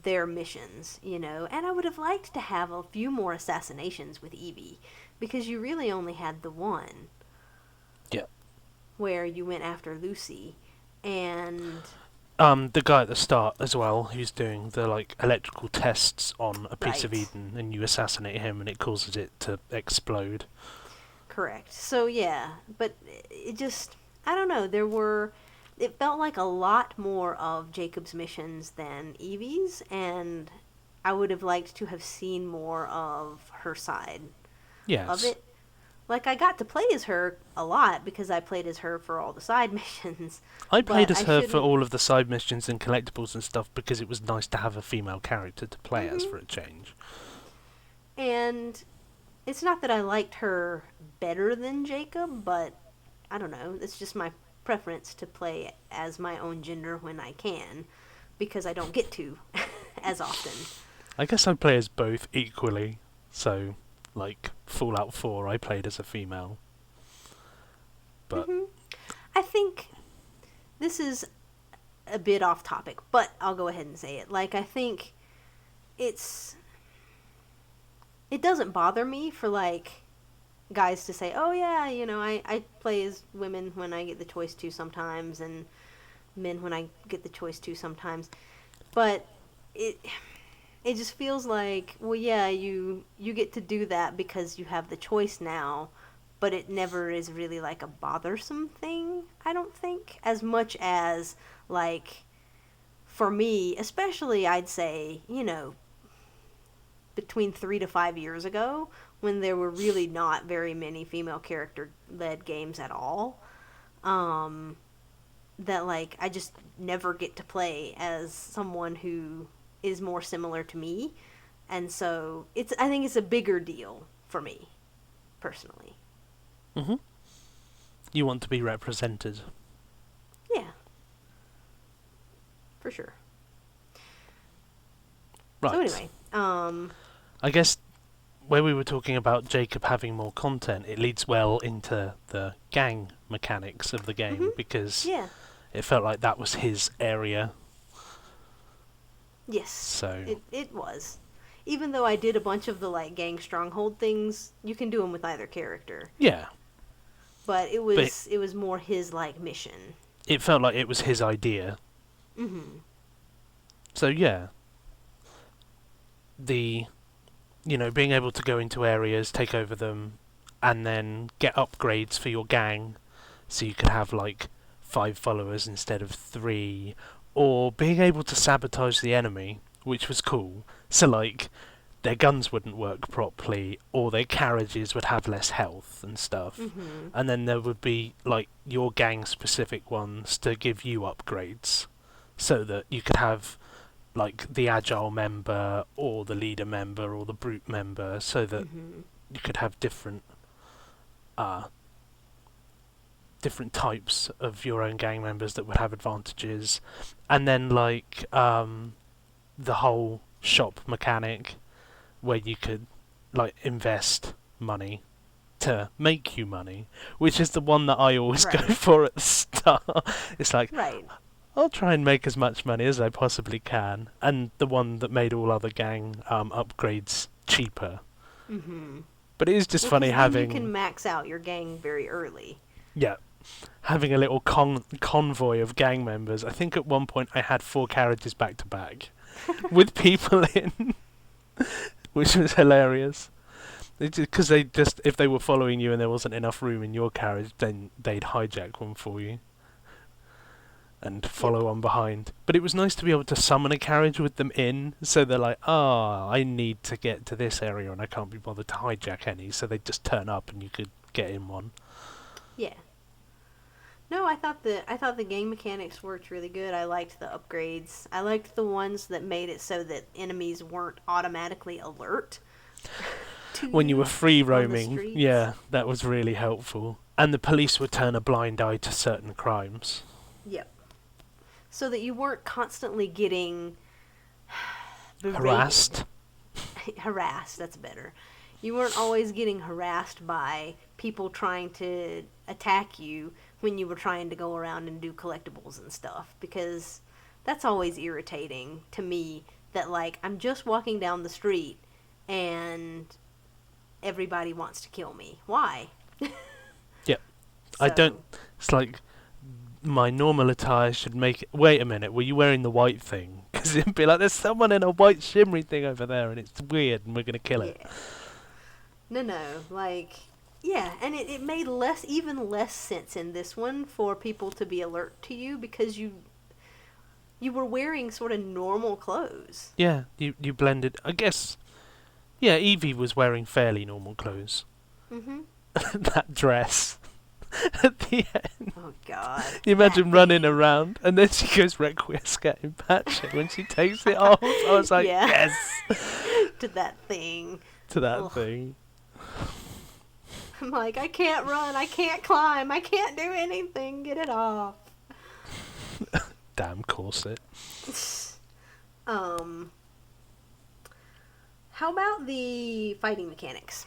their missions, you know, and I would have liked to have a few more assassinations with Evie, because you really only had the one. Yeah. Where you went after Lucy, and the guy at the start as well, who's doing the like electrical tests on a piece of Right. Eden, and you assassinate him, and it causes it to explode. Correct. So yeah, but it just, I don't know, it felt like a lot more of Jacob's missions than Evie's, and I would have liked to have seen more of her side Yes. of it. Like, I got to play as her a lot because I played as her for all the side missions. I played but as I her for shouldn't- all of the side missions and collectibles and stuff because it was nice to have a female character to play as Mhm. for a change. And it's not that I liked her better than Jacob, but I don't know, it's just my preference to play as my own gender when I can, because I don't get to as often. I guess I play as both equally, so like Fallout 4 I played as a female. But I think this is a bit off topic, but I'll go ahead and say it. Like, I think it doesn't bother me for, like, guys to say, oh yeah, you know, I play as women when I get the choice to sometimes, and men when I get the choice to sometimes. But it just feels like, well, yeah, you get to do that because you have the choice now, but it never is really like a bothersome thing, I don't think, as much as, like, for me, especially, I'd say, you know, between 3 to 5 years ago, when there were really not very many female character led games at all, that, like, I just never get to play as someone who is more similar to me, and so I think it's a bigger deal for me, personally. you want to be represented. Yeah, for sure. Right. So anyway, I guess where we were talking about Jacob having more content, it leads well into the gang mechanics of the game because yeah, it felt like that was his area. yes, So it was. Even though I did a bunch of the, like, gang stronghold things, you can do them with either character. yeah, But it was more his, like, mission. it felt like it was his idea. So yeah, the being able to go into areas, take over them, and then get upgrades for your gang, so you could have like 5 followers instead of 3, or being able to sabotage the enemy, which was cool. So like their guns wouldn't work properly, or their carriages would have less health and stuff. And then there would be like your gang specific ones to give you upgrades, so that you could have like the agile member or the leader member or the brute member, so that you could have different types of your own gang members that would have advantages. And then like the whole shop mechanic where you could like invest money to make you money, which is the one that I always go Right. for at the start. It's like, Right. I'll try and make as much money as I possibly can, and the one that made all other gang upgrades cheaper. Mm-hmm. But it is just Well, funny because then you can having, max out your gang very early. yeah, having a little convoy of gang members. I think at one point I had 4 carriages back to back with people in, which was hilarious. Because they just, if they were following you and there wasn't enough room in your carriage, then they'd hijack one for you and Yep. follow on behind. But it was nice to be able to summon a carriage with them in, so they're like, oh, I need to get to this area and I can't be bothered to hijack any, so they'd just turn up and you could get in one. Yeah. No, I thought the game mechanics worked really good. I liked the upgrades. I liked the ones that made it so that enemies weren't automatically alert to When you were free on the roaming, streets. yeah, that was really helpful. And the police would turn a blind eye to certain crimes. Yep. So that you weren't constantly getting berated. Harassed. Harassed, that's better. You weren't always getting harassed by people trying to attack you when you were trying to go around and do collectibles and stuff, because that's always irritating to me that, like, I'm just walking down the street and everybody wants to kill me. Why? Yep. I don't. It's like my normal attire should make it. Wait a minute, were you wearing the white thing? Because it'd be like, there's someone in a white shimmery thing over there, and it's weird, and we're gonna kill it. Yeah. No, like, yeah, and it made even less sense in this one for people to be alert to you because you were wearing sort of normal clothes. Yeah, you blended. I guess. Yeah, Evie was wearing fairly normal clothes. Mm-hmm. That dress at the end. Oh, God. You imagine that running thing. around, and then she goes Requiescat in Pache when she takes it off. I was like, Yeah. yes, To that thing. to that Ugh. thing. I'm like, I can't run, I can't climb, I can't do anything, get it off. Damn corset. How about the fighting mechanics?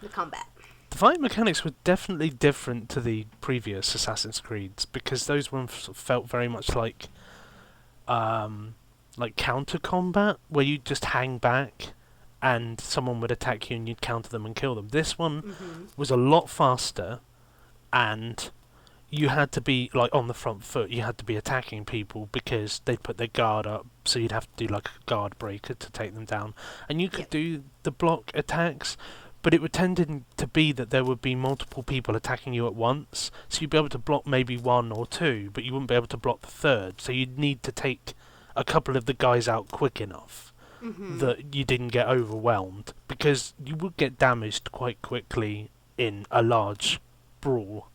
The combat. The fight mechanics were definitely different to the previous Assassin's Creeds because those ones felt very much like counter combat, where you just hang back and someone would attack you and you'd counter them and kill them. This one Mm-hmm. was a lot faster, and you had to be like on the front foot. You had to be attacking people because they'd put their guard up, so you'd have to do like a guard breaker to take them down. And you could Yep. do the block attacks, but it would tend to be that there would be multiple people attacking you at once. So you'd be able to block maybe 1 or 2, but you wouldn't be able to block the third. So you'd need to take a couple of the guys out quick enough Mm-hmm. that you didn't get overwhelmed, because you would get damaged quite quickly in a large brawl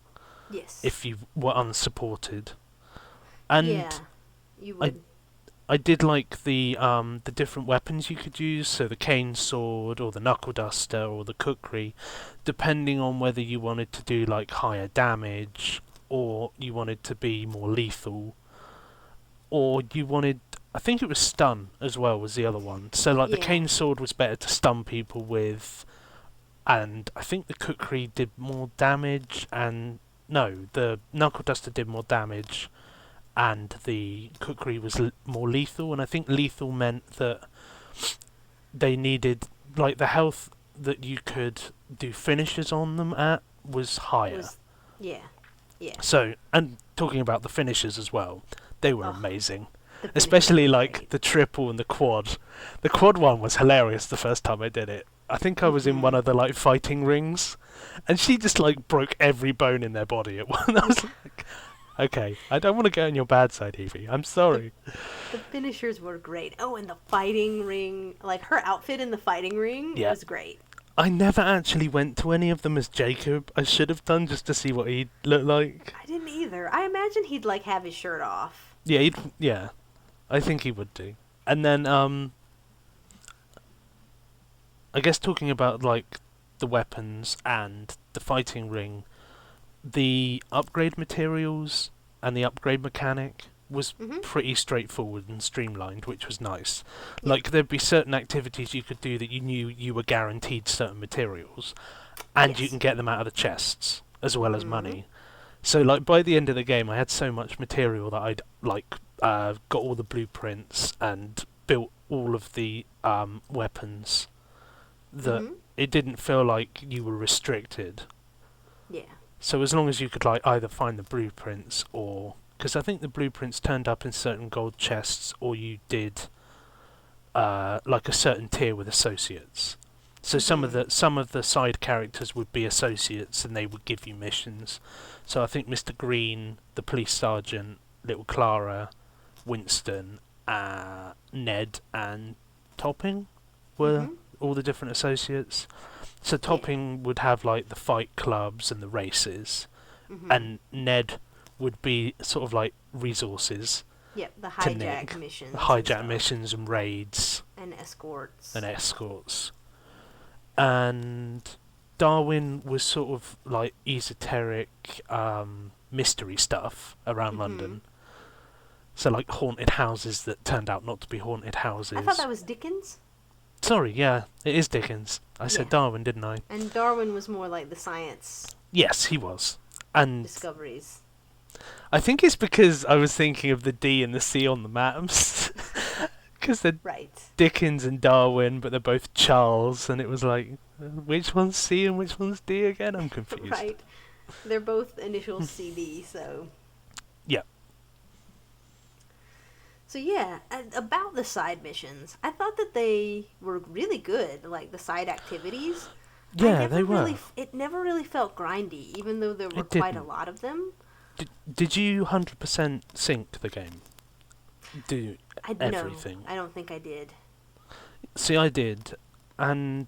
Yes. if you were unsupported. And yeah, you would. I did like the different weapons you could use, so the cane sword or the knuckle duster or the kukri, depending on whether you wanted to do like higher damage or you wanted to be more lethal, or you wanted, I think it was stun as well was the other one. So like the Yeah. cane sword was better to stun people with, and I think the kukri did more damage, and no, the knuckle duster did more damage, and the kukri was more lethal. And I think lethal meant that they needed, like, the health that you could do finishes on them at was higher. Yeah. Yeah. So, and talking about the finishes as well, they were Ugh. amazing. The finishers Especially were like great. the triple and the quad. The quad one was hilarious the first time I did it. I think I was in one Mhm. of the like fighting rings, and she just like broke every bone in their body at once. I was like, okay, I don't want to go on your bad side, Evie. I'm sorry. The finishers were great. Oh, and the fighting ring, like her outfit in the fighting ring Yeah. was great. I never actually went to any of them as Jacob. I should have done, just to see what he'd look like. I didn't either. I imagine he'd like have his shirt off. Yeah, yeah, I think he would do. And then I guess talking about like the weapons and the fighting ring, the upgrade materials and the upgrade mechanic was Mhm. pretty straightforward and streamlined, which was nice. Yep. Like there'd be certain activities you could do that you knew you were guaranteed certain materials, and you Yes. can get them out of the chests as well as Mhm. money. So like by the end of the game, I had so much material that I'd got all the blueprints and built all of the weapons that Mhm. it didn't feel like you were restricted. Yeah. So as long as you could like either find the blueprints or because I think the blueprints turned up in certain gold chests, or you did like a certain tier with associates. So Mhm. some of the side characters would be associates, and they would give you missions. So I think Mr. Green, the police sergeant, little Clara, Winston, Ned, and Topping were Mhm. all the different associates. So Yeah. Topping would have like the fight clubs and the races, Mhm. and Ned would be sort of like resources Yep. The to hijack Nick, the missions and hijack stuff, missions and raids and escorts. and escorts. And Darwin was sort of like esoteric mystery stuff around Mhm. London. So like haunted houses that turned out not to be haunted I thought houses. that was Dickens. Sorry, yeah, it is Dickens. I said Yeah. Darwin, didn't I? And Darwin was more like the science Yes, he was. And discoveries. I think it's because I was thinking of the D and the C on the maps. Because they're Right. Dickens and Darwin, but they're both Charles, and it was like, which one's C and which one's D again? I'm confused. Right. They're both initials CD, so. Yeah. So yeah, about the side missions, I thought that they were really good. Like the side activities, Yeah, they were. it never really felt grindy, even though there were It quite a didn't. lot of them. Did you 100% sync the game? Do I no, everything? I don't think I did. See, I did, and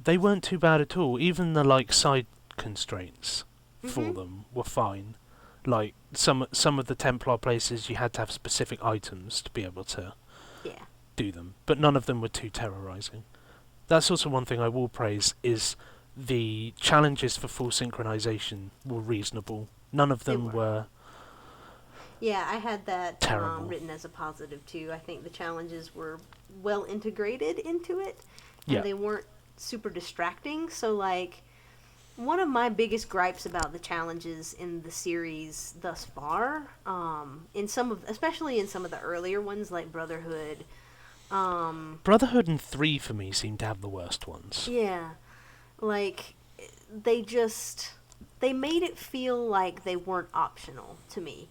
they weren't too bad at all. Even the like side constraints for Mhm. them were fine. Like some of the Templar places, you had to have specific items to be able to Yeah. do them, but none of them were too terrorizing. That's also one thing I will praise is the challenges for full synchronization were reasonable. None of They them were. were Yeah, I had that terrible. written as a positive too. I think the challenges were well integrated into it, and Yeah, they weren't super distracting. So, like, one of my biggest gripes about the challenges in the series thus far, in some of, especially in some of the earlier ones like Brotherhood, Brotherhood and 3 for me seem to have the worst ones. yeah, like they just they made it feel like they weren't optional to me.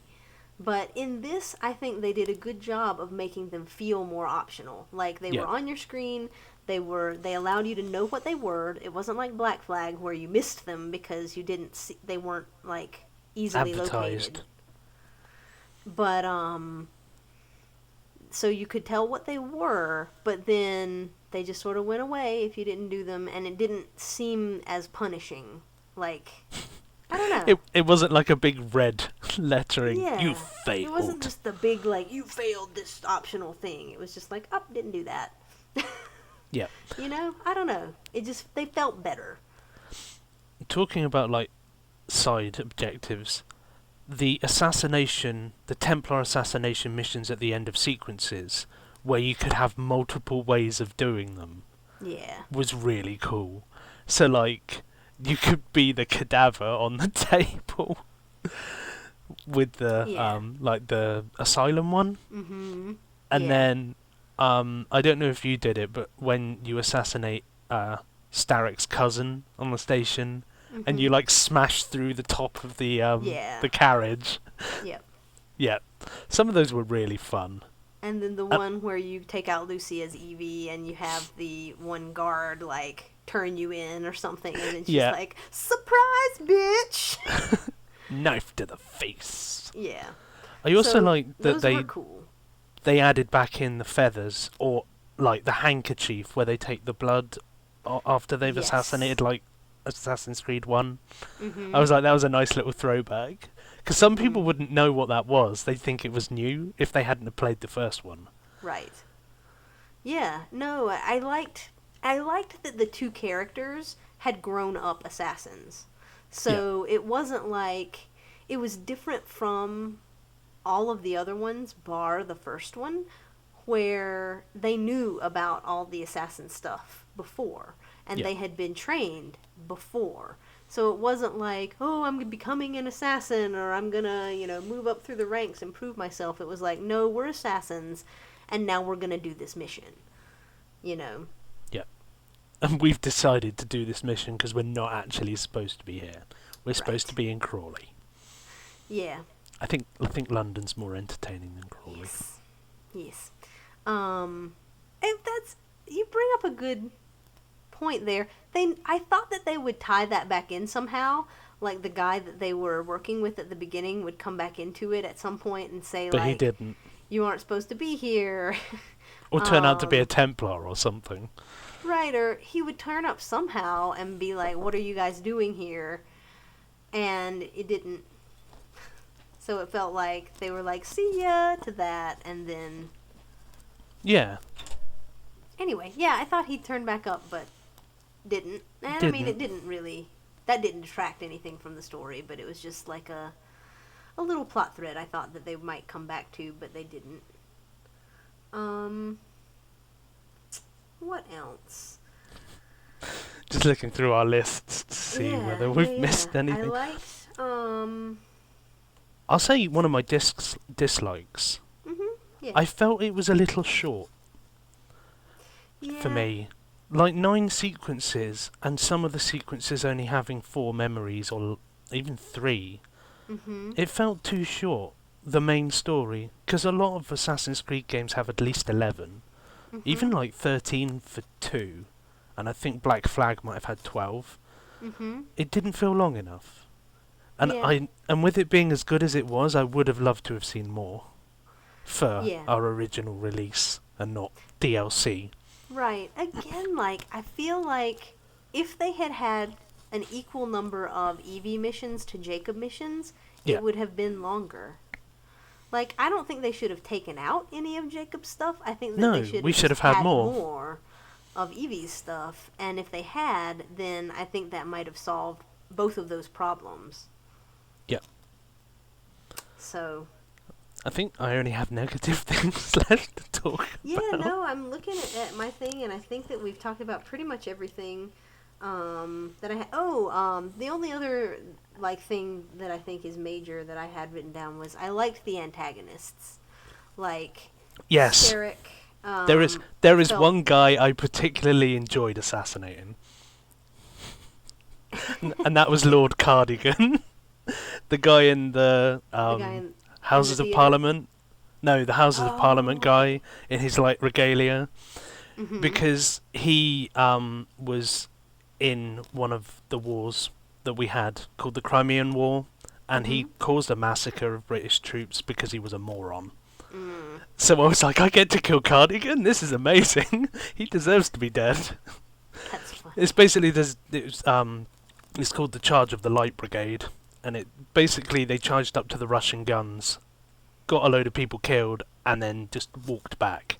But in this, I think they did a good job of making them feel more optional. Like they Yeah, were on your screen, they allowed you to know what they were. It wasn't like Black Flag where you missed them because you didn't see they weren't like easily advertised. located. But so you could tell what they were, but then they just sort of went away if you didn't do them, and it didn't seem as punishing. Like, I don't know. It wasn't like a big red lettering. You Yeah. It wasn't failed. just the big, like, you failed this optional thing. It was just like, oh, didn't do that. Yeah. You know? I don't know. It just, they felt better. Talking about like side objectives, the Templar assassination missions at the end of sequences, where you could have multiple ways of doing them, Yeah. was really cool. So like, you could be the cadaver on the table with the Yeah. like the asylum one, Mm-hmm. and Yeah. then I don't know if you did it, but when you assassinate Starrick's cousin on the station, and Mm-hmm. you like smash through the top of Yeah. the carriage. Yep. Yeah, some of those were really fun. And then the Uh, one where you take out Lucy as Evie and you have the one guard, like, turn you in or something, and then she's Yeah. like, surprise, bitch! Knife to the face. Yeah. I also So, like that those were cool. they added back in the feathers, or like the handkerchief where they take the blood after they've Yes. assassinated, like Assassin's Creed 1. Mm-hmm. I was like, that was a nice little throwback. Because some people Mm-hmm. wouldn't know what that was. They'd think it was new if they hadn't have played the first one. Right. Yeah, no, I liked that the two characters had grown up assassins. So it wasn't like it was different from all of the other ones, bar the first one, where they knew about all the assassin stuff before, and Yeah. they had been trained before. So it wasn't like, oh, I'm becoming an assassin, or I'm gonna, move up through the ranks and prove myself. It was like, no, we're assassins, and now we're gonna do this mission. You know. Yeah. And we've decided to do this mission because we're not actually supposed to be here. We're supposed to Right. be in Crawley. Yeah. I think London's more entertaining than Crawley. Yes. Yes. And that's, you bring up a good point there. I thought that they would tie that back in somehow. Like the guy that they were working with at the beginning would come back into it at some point and say, But like, he didn't. you aren't supposed to be here. Or turn out to be a Templar or something. Right, or he would turn up somehow and be like, what are you guys doing here? And it didn't. So it felt like they were like, see ya to that, and then... Yeah. Anyway, yeah, I thought he'd turn back up, but didn't. And I mean, it didn't really... That didn't detract anything from the story, but it was just like a little plot thread I thought that they might come back to, but they didn't. What else? Just looking through our lists to see whether we've missed anything. I liked, I'll say one of my dislikes. yeah. I felt it was a little short for me. Like 9 sequences, and some of the sequences only having 4 memories, or even 3. It felt too short, the main story, because a lot of Assassin's Creed games have at least 11. Even like 13 for 2, and I think Black Flag might have had 12. It didn't feel long enough. And and with it being as good as it was, I would have loved to have seen more for our original release and not DLC. Right. Again, like, I feel like if they had had an equal number of Evie missions to Jacob missions, it would have been longer. Like, I don't think they should have taken out any of Jacob's stuff. I think that we should have had more of Evie's stuff. And if they had, then I think that might have solved both of those problems. Yeah. So... I think I only have negative things left to talk about. Yeah, no, I'm looking at my thing, and I think that we've talked about pretty much everything that I had. The only other thing that I think is major that I had written down was I liked the antagonists, like yes, Derek. There is one guy I particularly enjoyed assassinating, and that was Lord Cardigan, the guy in the Houses of Parliament. No, the Houses of Parliament guy in his regalia, because he was in one of the wars that we had called the Crimean War, and he caused a massacre of British troops because he was a moron. So I was like, I get to kill Cardigan? This is amazing. He deserves to be dead. That's funny. It's basically it's called the Charge of the Light Brigade, and it basically they charged up to the Russian guns, got a load of people killed, and then just walked back.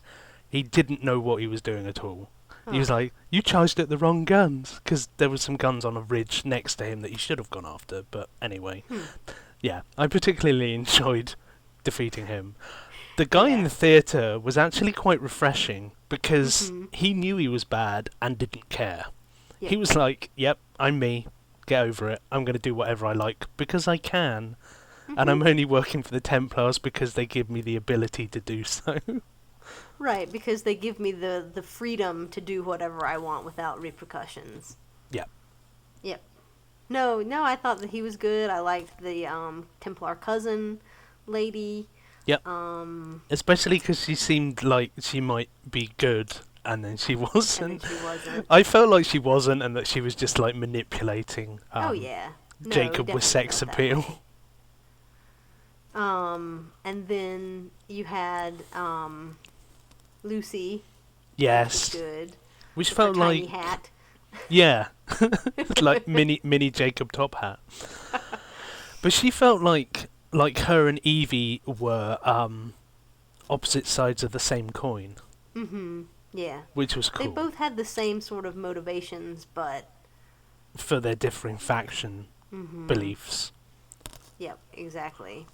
He didn't know what he was doing at all. He was like, you charged at the wrong guns, because there were some guns on a ridge next to him that he should have gone after. But anyway, yeah, I particularly enjoyed defeating him. The guy in the theatre was actually quite refreshing, because he knew he was bad and didn't care. He was like, yep, I'm me, get over it, I'm going to do whatever I like, because I can. And I'm only working for the Templars because they give me the ability to do so. Right, because they give me the freedom to do whatever I want without repercussions. Yeah. Yep. No, I thought that he was good. I liked the Templar cousin lady. Yep. Especially because she seemed like she might be good, and then she wasn't. And then she wasn't. I felt like she wasn't, and that she was just manipulating Jacob with sex appeal. And then you had Lucy. Yes. Good. Which felt her like tiny hat. Yeah. Like mini Jacob top hat. But she felt like her and Evie were opposite sides of the same coin. Yeah. Which was cool. They both had the same sort of motivations, but for their differing faction beliefs. Yep, exactly.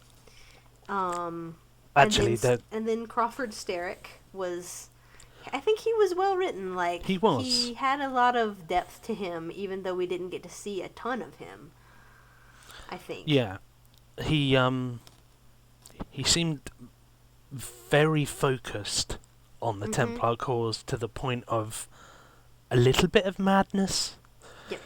Actually, that And then Crawford Sterrick was, I think he was well written. Like, he was. he had a lot of depth to him, even though we didn't get to see a ton of him. I think. Yeah, he seemed very focused on the Mm-hmm. Templar cause to the point of a little bit of madness. Yep.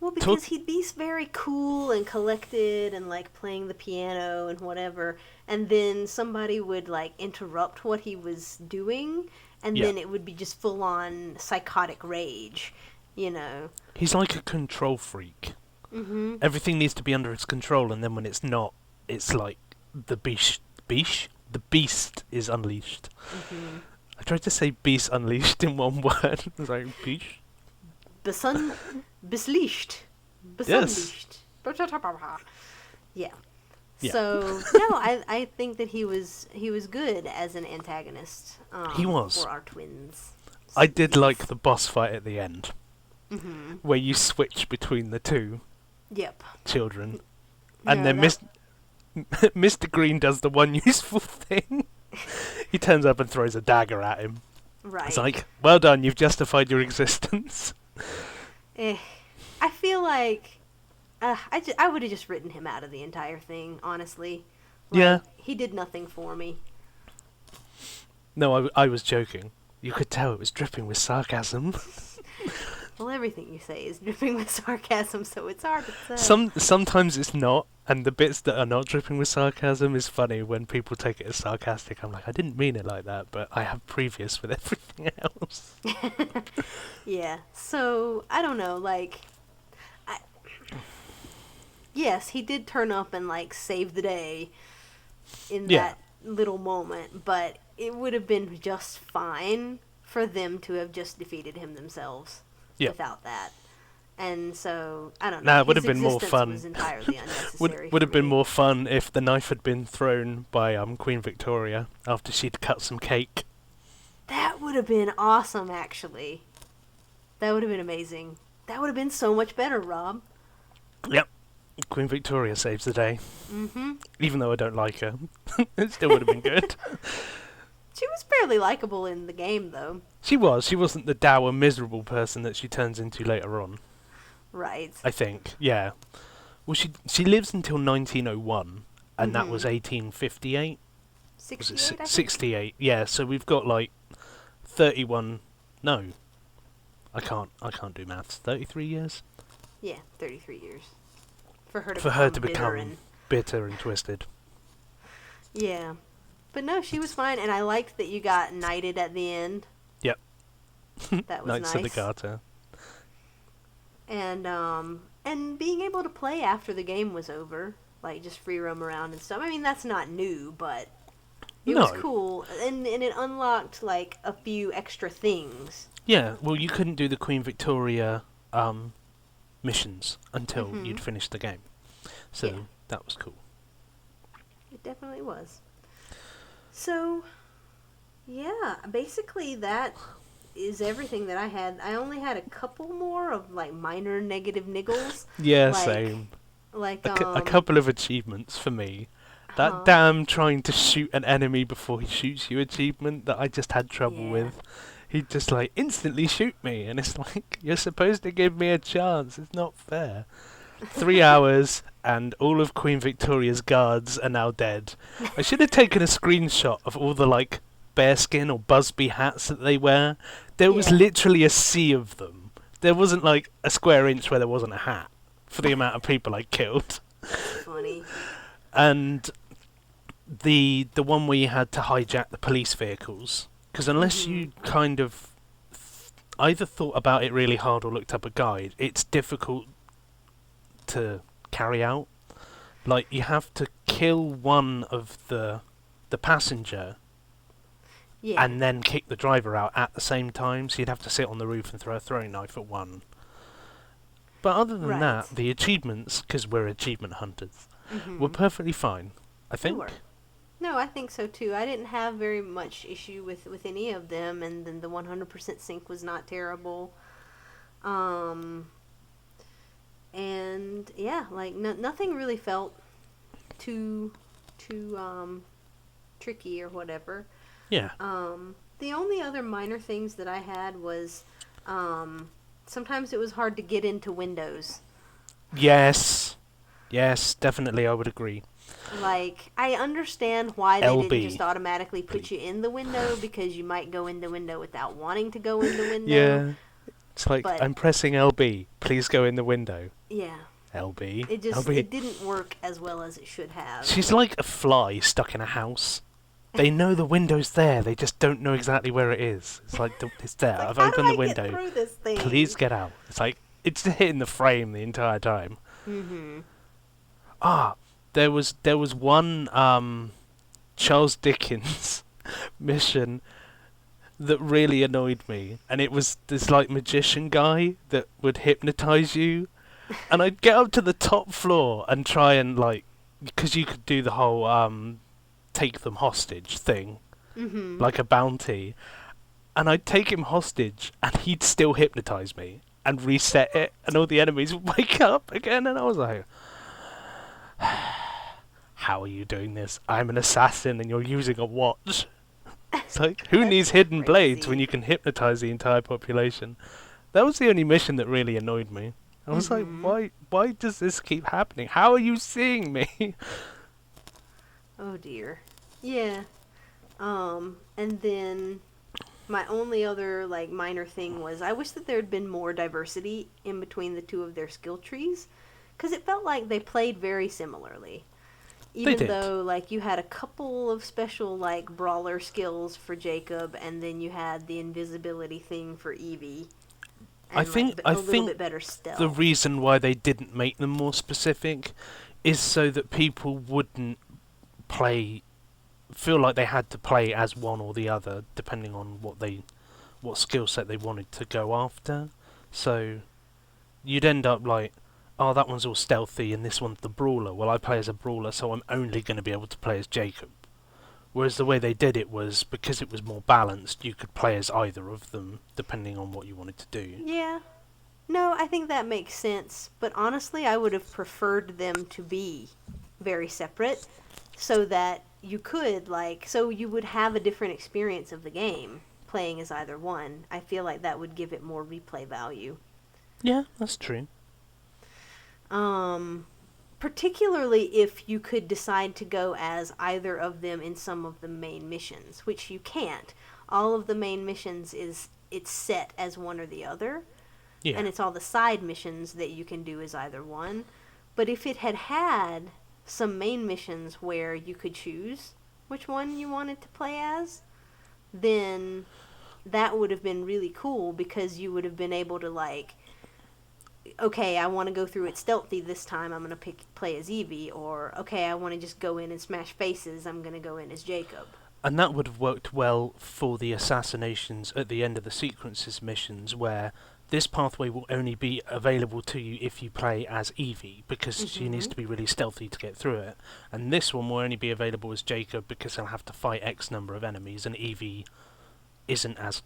Well, Talk. because he'd be very cool and collected and like playing the piano and whatever, and then somebody would like interrupt what he was doing, and Yeah, then it would be just full on psychotic rage, you know. he's like a control freak. Mm-hmm. Everything needs to be under his control, and then when it's not, it's like the the beast is unleashed. Mm-hmm. I tried to say beast unleashed in one word. It's like beast. Besun, beslicht, Yes. besunlicht. Yeah. Yeah. So no, I think that he was good as an antagonist. He was. For our twins. I did like the boss fight at the end, Mm-hmm. where you switch between the two Yep. children, and No, then that- Mr. Green does the one useful thing. He turns up and throws a dagger at him. Right. It's like, well done, you've justified your existence. I feel like I would have just written him out of the entire thing, honestly. Like, Yeah. He did nothing for me. No, I was joking. You could tell it was dripping with sarcasm. Well, everything you say is dripping with sarcasm, so it's hard to say. Sometimes it's not, and the bits that are not dripping with sarcasm is funny when people take it as sarcastic. I'm like, I didn't mean it like that, but I have previous with everything else. Yeah. So I don't know. Like, yes, he did turn up and like save the day in Yeah. that little moment, but it would have been just fine for them to have just defeated him themselves Yeah. without that. And so I don't know. Nah, it would His have been more existence fun. Was entirely unnecessary. Would have for been me. more fun if the knife had been thrown by Queen Victoria after she'd cut some cake. That would have been awesome, actually. That would have been amazing. That would have been so much better, Rob. Yep. Queen Victoria saves the day. Mm-hmm. Even though I don't like her. It still would have been good. She was fairly likable in the game, though. She was. She wasn't the dour, miserable person that she turns into later on, Right. I think. Yeah. Well, she lives until 1901, and that was Mhm. 1858. Was 68, it I think. 68? Yeah, so we've got like 31... No. I can't do maths. 33 years? Yeah, 33 years. For her to For become her to bitter become and... bitter and twisted. Yeah. But no, she was fine, and I liked that you got knighted at the end. Yep. That was Knights nice. of the Garter. And being able to play after the game was over, like just free roam around and stuff. I mean, that's not new, but it was No. cool, and it unlocked like a few extra things. Yeah, well, you couldn't do the Queen Victoria missions until Mhm. you'd finished the game. So Yeah. that was cool. It definitely was. So, yeah, basically that is everything that I had. I only had a couple more of like minor negative niggles. Yeah, Like- same. Like A couple of achievements for me. That huh. damn trying to shoot an enemy before he shoots you achievement that I just had trouble Yeah. with. He'd just like instantly shoot me, and it's like, you're supposed to give me a chance. It's not fair. 3 hours, and all of Queen Victoria's guards are now dead. I should have taken a screenshot of all the like bearskin or Busby hats that they wear. There was Yeah. literally a sea of them. There wasn't like a square inch where there wasn't a hat for the amount of people I killed. Funny. And the one where you had to hijack the police vehicles, because unless you kind of either thought about it really hard or looked up a guide, it's difficult to carry out. Like, you have to kill one of the passenger Yeah. and then kick the driver out at the same time, so you'd have to sit on the roof and throw a throwing knife at one. But other than Right. that, the achievements, because we're achievement hunters, Mhm. were perfectly fine, I They think. were. No, I think so too. I didn't have very much issue with any of them, and then the 100% sync was not terrible. And yeah, like nothing really felt too tricky or whatever. Yeah. The only other minor things that I had was sometimes it was hard to get into windows. Yes. Yes, definitely, I would agree. Like, I understand why they didn't LB. just automatically put you in the window because you might go in the window without wanting to go in the window. Yeah. It's like, But I'm pressing LB. Please go in the window. yeah, LB. it LB. didn't work as well as it should have. She's like a fly stuck in a house. They know the window's there, they just don't know exactly where it is. It's like, it's there. It's like, I've how do opened the I get window. through this thing? Please get out. It's like, it's hitting the frame the entire time. Mm-hmm. Ah, there was one Charles Dickens mission that really annoyed me, and it was this like magician guy that would hypnotize you, and I'd get up to the top floor and try and like, because you could do the whole take them hostage thing, Mm-hmm. like a bounty, and I'd take him hostage, and he'd still hypnotize me and reset it, and all the enemies would wake up again, and I was like, how are you doing this? I'm an assassin and you're using a watch. It's like, who needs hidden blades when crazy. you can hypnotize the entire population? That was the only mission that really annoyed me. I was like, why does this keep happening? How are you seeing me? Oh dear. Yeah. And then my only other like minor thing was I wish that there had been more diversity in between the two of their skill trees, because it felt like they played very similarly. Even did. though like you had a couple of special like brawler skills for Jacob, and then you had the invisibility thing for Evie, and I think a little bit better stealth. the reason why they didn't make them more specific is so that people wouldn't feel like they had to play as one or the other depending on what skill set they wanted to go after. So you'd end up like, oh, that one's all stealthy and this one's the brawler. Well, I play as a brawler, so I'm only going to be able to play as Jacob. Whereas the way they did it was, because it was more balanced, you could play as either of them depending on what you wanted to do. Yeah. No, I think that makes sense. But honestly, I would have preferred them to be very separate so that you could, like, so you would have a different experience of the game playing as either one. I feel like that would give it more replay value. Yeah, that's true. Particularly if you could decide to go as either of them in some of the main missions, which you can't. All of the main missions it's set as one or the other. Yeah. And it's all the side missions that you can do as either one. But if it had some main missions where you could choose which one you wanted to play as, then that would have been really cool, because you would have been able to, like, okay, I want to go through it stealthy this time, I'm going to play as Evie, or okay, I want to just go in and smash faces, I'm going to go in as Jacob. And that would have worked well for the assassinations at the end of the sequences missions, where this pathway will only be available to you if you play as Evie, because she needs to be really stealthy to get through it. And this one will only be available as Jacob, because he'll have to fight X number of enemies, and Evie isn't as...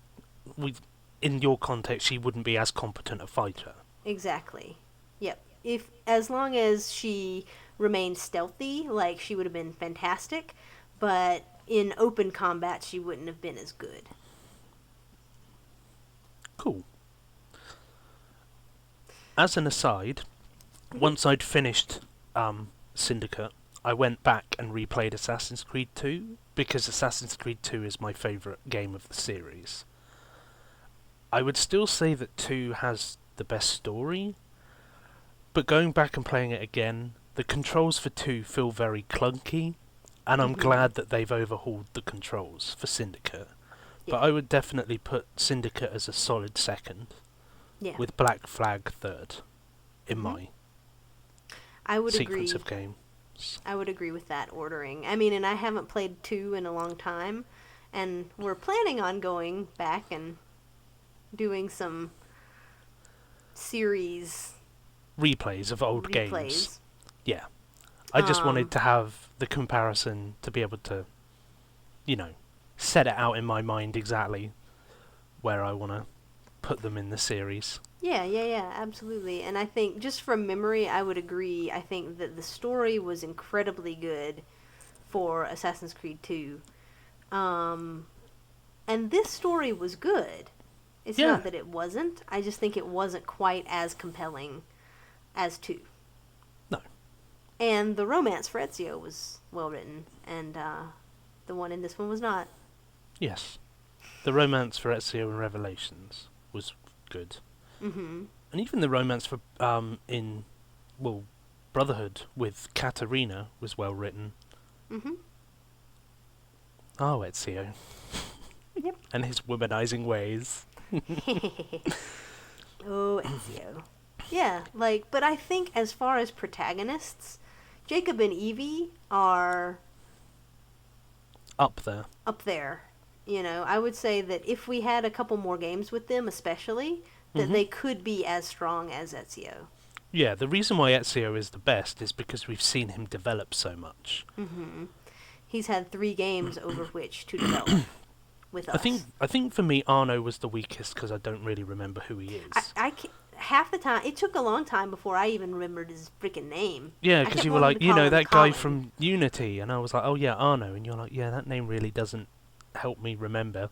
in your context, she wouldn't be as competent a fighter. Exactly. Yep. As long as she remained stealthy, like, she would have been fantastic, but in open combat she wouldn't have been as good. Cool. As an aside, once I'd finished Syndicate, I went back and replayed Assassin's Creed 2, because Assassin's Creed 2 is my favourite game of the series. I would still say that 2 has the best story, but going back and playing it again, the controls for 2 feel very clunky, and I'm glad that they've overhauled the controls for Syndicate. Yeah. But I would definitely put Syndicate as a solid second, with Black Flag third, in my I would sequence agree. of games. I would agree with that ordering. I mean, and I haven't played 2 in a long time, and we're planning on going back and doing some series Replays of old games. replays. Yeah. I just wanted to have the comparison to be able to, set it out in my mind exactly where I want to put them in the series. Yeah, absolutely. And I think, just from memory, I would agree. I think that the story was incredibly good for Assassin's Creed 2. Um, and this story was good. It's Yeah. not that it wasn't. I just think it wasn't quite as compelling as 2. No. And the romance for Ezio was well written, and the one in this one was not. Yes. The romance for Ezio and Revelations was good. Mm-hmm. And even the romance for Brotherhood with Katarina was well written. Mm-hmm. Oh, Ezio. Yep. And his womanizing ways. Oh, Ezio. Yeah, but I think as far as protagonists, Jacob and Evie are Up there. up there. I would say that if we had a couple more games with them, especially, that they could be as strong as Ezio. Yeah, the reason why Ezio is the best is because we've seen him develop so much. Mm-hmm. He's had 3 games over which to develop with us. I think for me, Arno was the weakest because I don't really remember who he is. Half the time, it took a long time before I even remembered his freaking name. Yeah, I because kept you were wanting like, to call him that guy Colin. from Unity, and I was like, oh yeah, Arno, and you're like, yeah, that name really doesn't help me remember.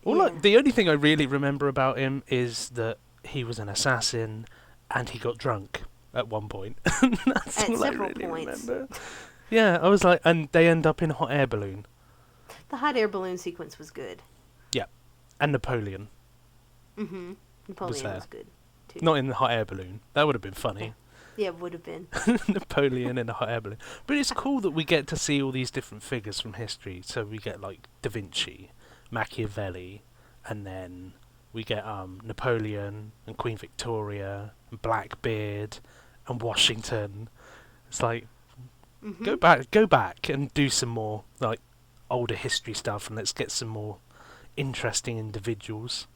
Well, Yeah. the only thing I really remember about him is that he was an assassin, and he got drunk at one point. That's At all I several really points. remember. Yeah, I was like, and they end up in a hot air balloon. The hot air balloon sequence was good. Yeah, and Napoleon. Mm-hmm. Napoleon there. was good, too. Not in the hot air balloon. That would have been funny. Yeah, it would have been. Napoleon in a hot air balloon. But it's cool that we get to see all these different figures from history. So we get like Da Vinci, Machiavelli, and then we get Napoleon and Queen Victoria and Blackbeard and Washington. It's like Mm-hmm. go back and do some more like older history stuff, and let's get some more interesting individuals.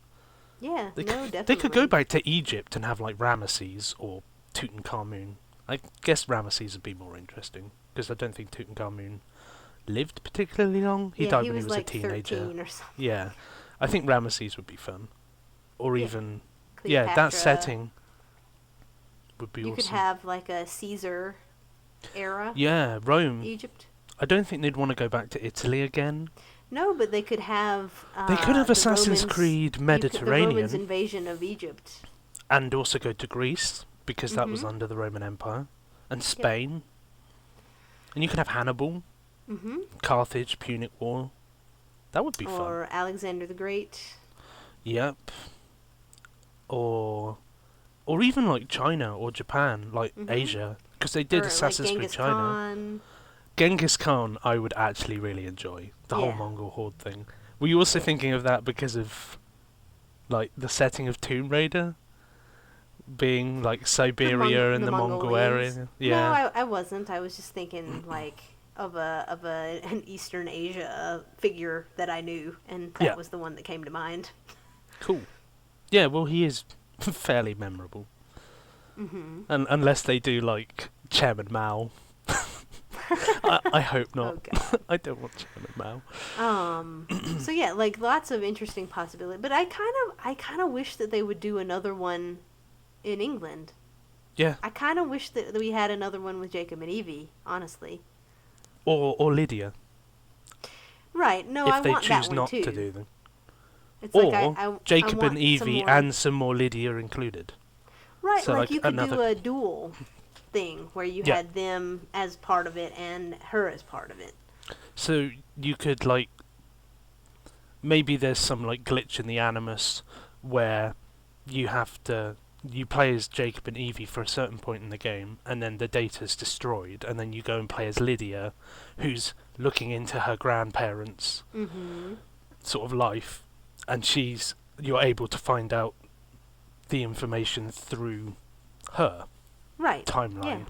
Yeah, definitely. They could go back to Egypt and have like Ramesses or Tutankhamun. I guess Ramesses would be more interesting because I don't think Tutankhamun lived particularly long. He died he when was he was like a teenager. 13 or something. Yeah, I think Ramesses would be fun, or Yeah. even Cleopatra. that setting would be You awesome. could have like a Caesar era Yeah, Rome. Egypt. I don't think they'd want to go back to Italy again. No, but they could have. They could have the Assassin's Romans- Creed The Romans' Mediterranean invasion of Egypt. and also go to Greece because that was Mhm. under the Roman Empire, and Spain. And you could have Hannibal, Mm-hmm. Carthage, Punic War. That would be fun. Or Alexander the Great. Yep. Or even like China or Japan, like Mhm. Asia, because they did Or Assassin's like Creed Genghis China. Khan. Genghis Khan, I would actually really enjoy the whole Yeah. Mongol horde thing. Were you also Yeah. thinking of that because of like the setting of Tomb Raider being like Siberia and the Mongol Mongolians. area? Yeah. No, I wasn't. I was just thinking like of an Eastern Asia figure that I knew, and that Yeah. was the one that came to mind. Cool. Yeah, well, he is fairly memorable. Mm-hmm. And unless they do like Chairman Mao. I hope not. Oh god. I don't want Chairman Mao. So yeah, like lots of interesting possibilities. But I kind of wish that they would do another one in England. Yeah. I kind of wish that we had another one with Jacob and Evie. Honestly. Or Lydia, Right. No, if I they want that choose one not too. to do them. It's Or like I Jacob want and some Evie more- and some more Lydia included. Right, so, like like, you could do another- a dual thing where you Yeah. had them as part of it and her as part of it. So you could like maybe there's some like glitch in the Animus where you play as Jacob and Evie for a certain point in the game, and then the data's destroyed, and then you go and play as Lydia, who's looking into her grandparents' Mm-hmm. sort of life, and you're able to find out the information through her Right. timeline.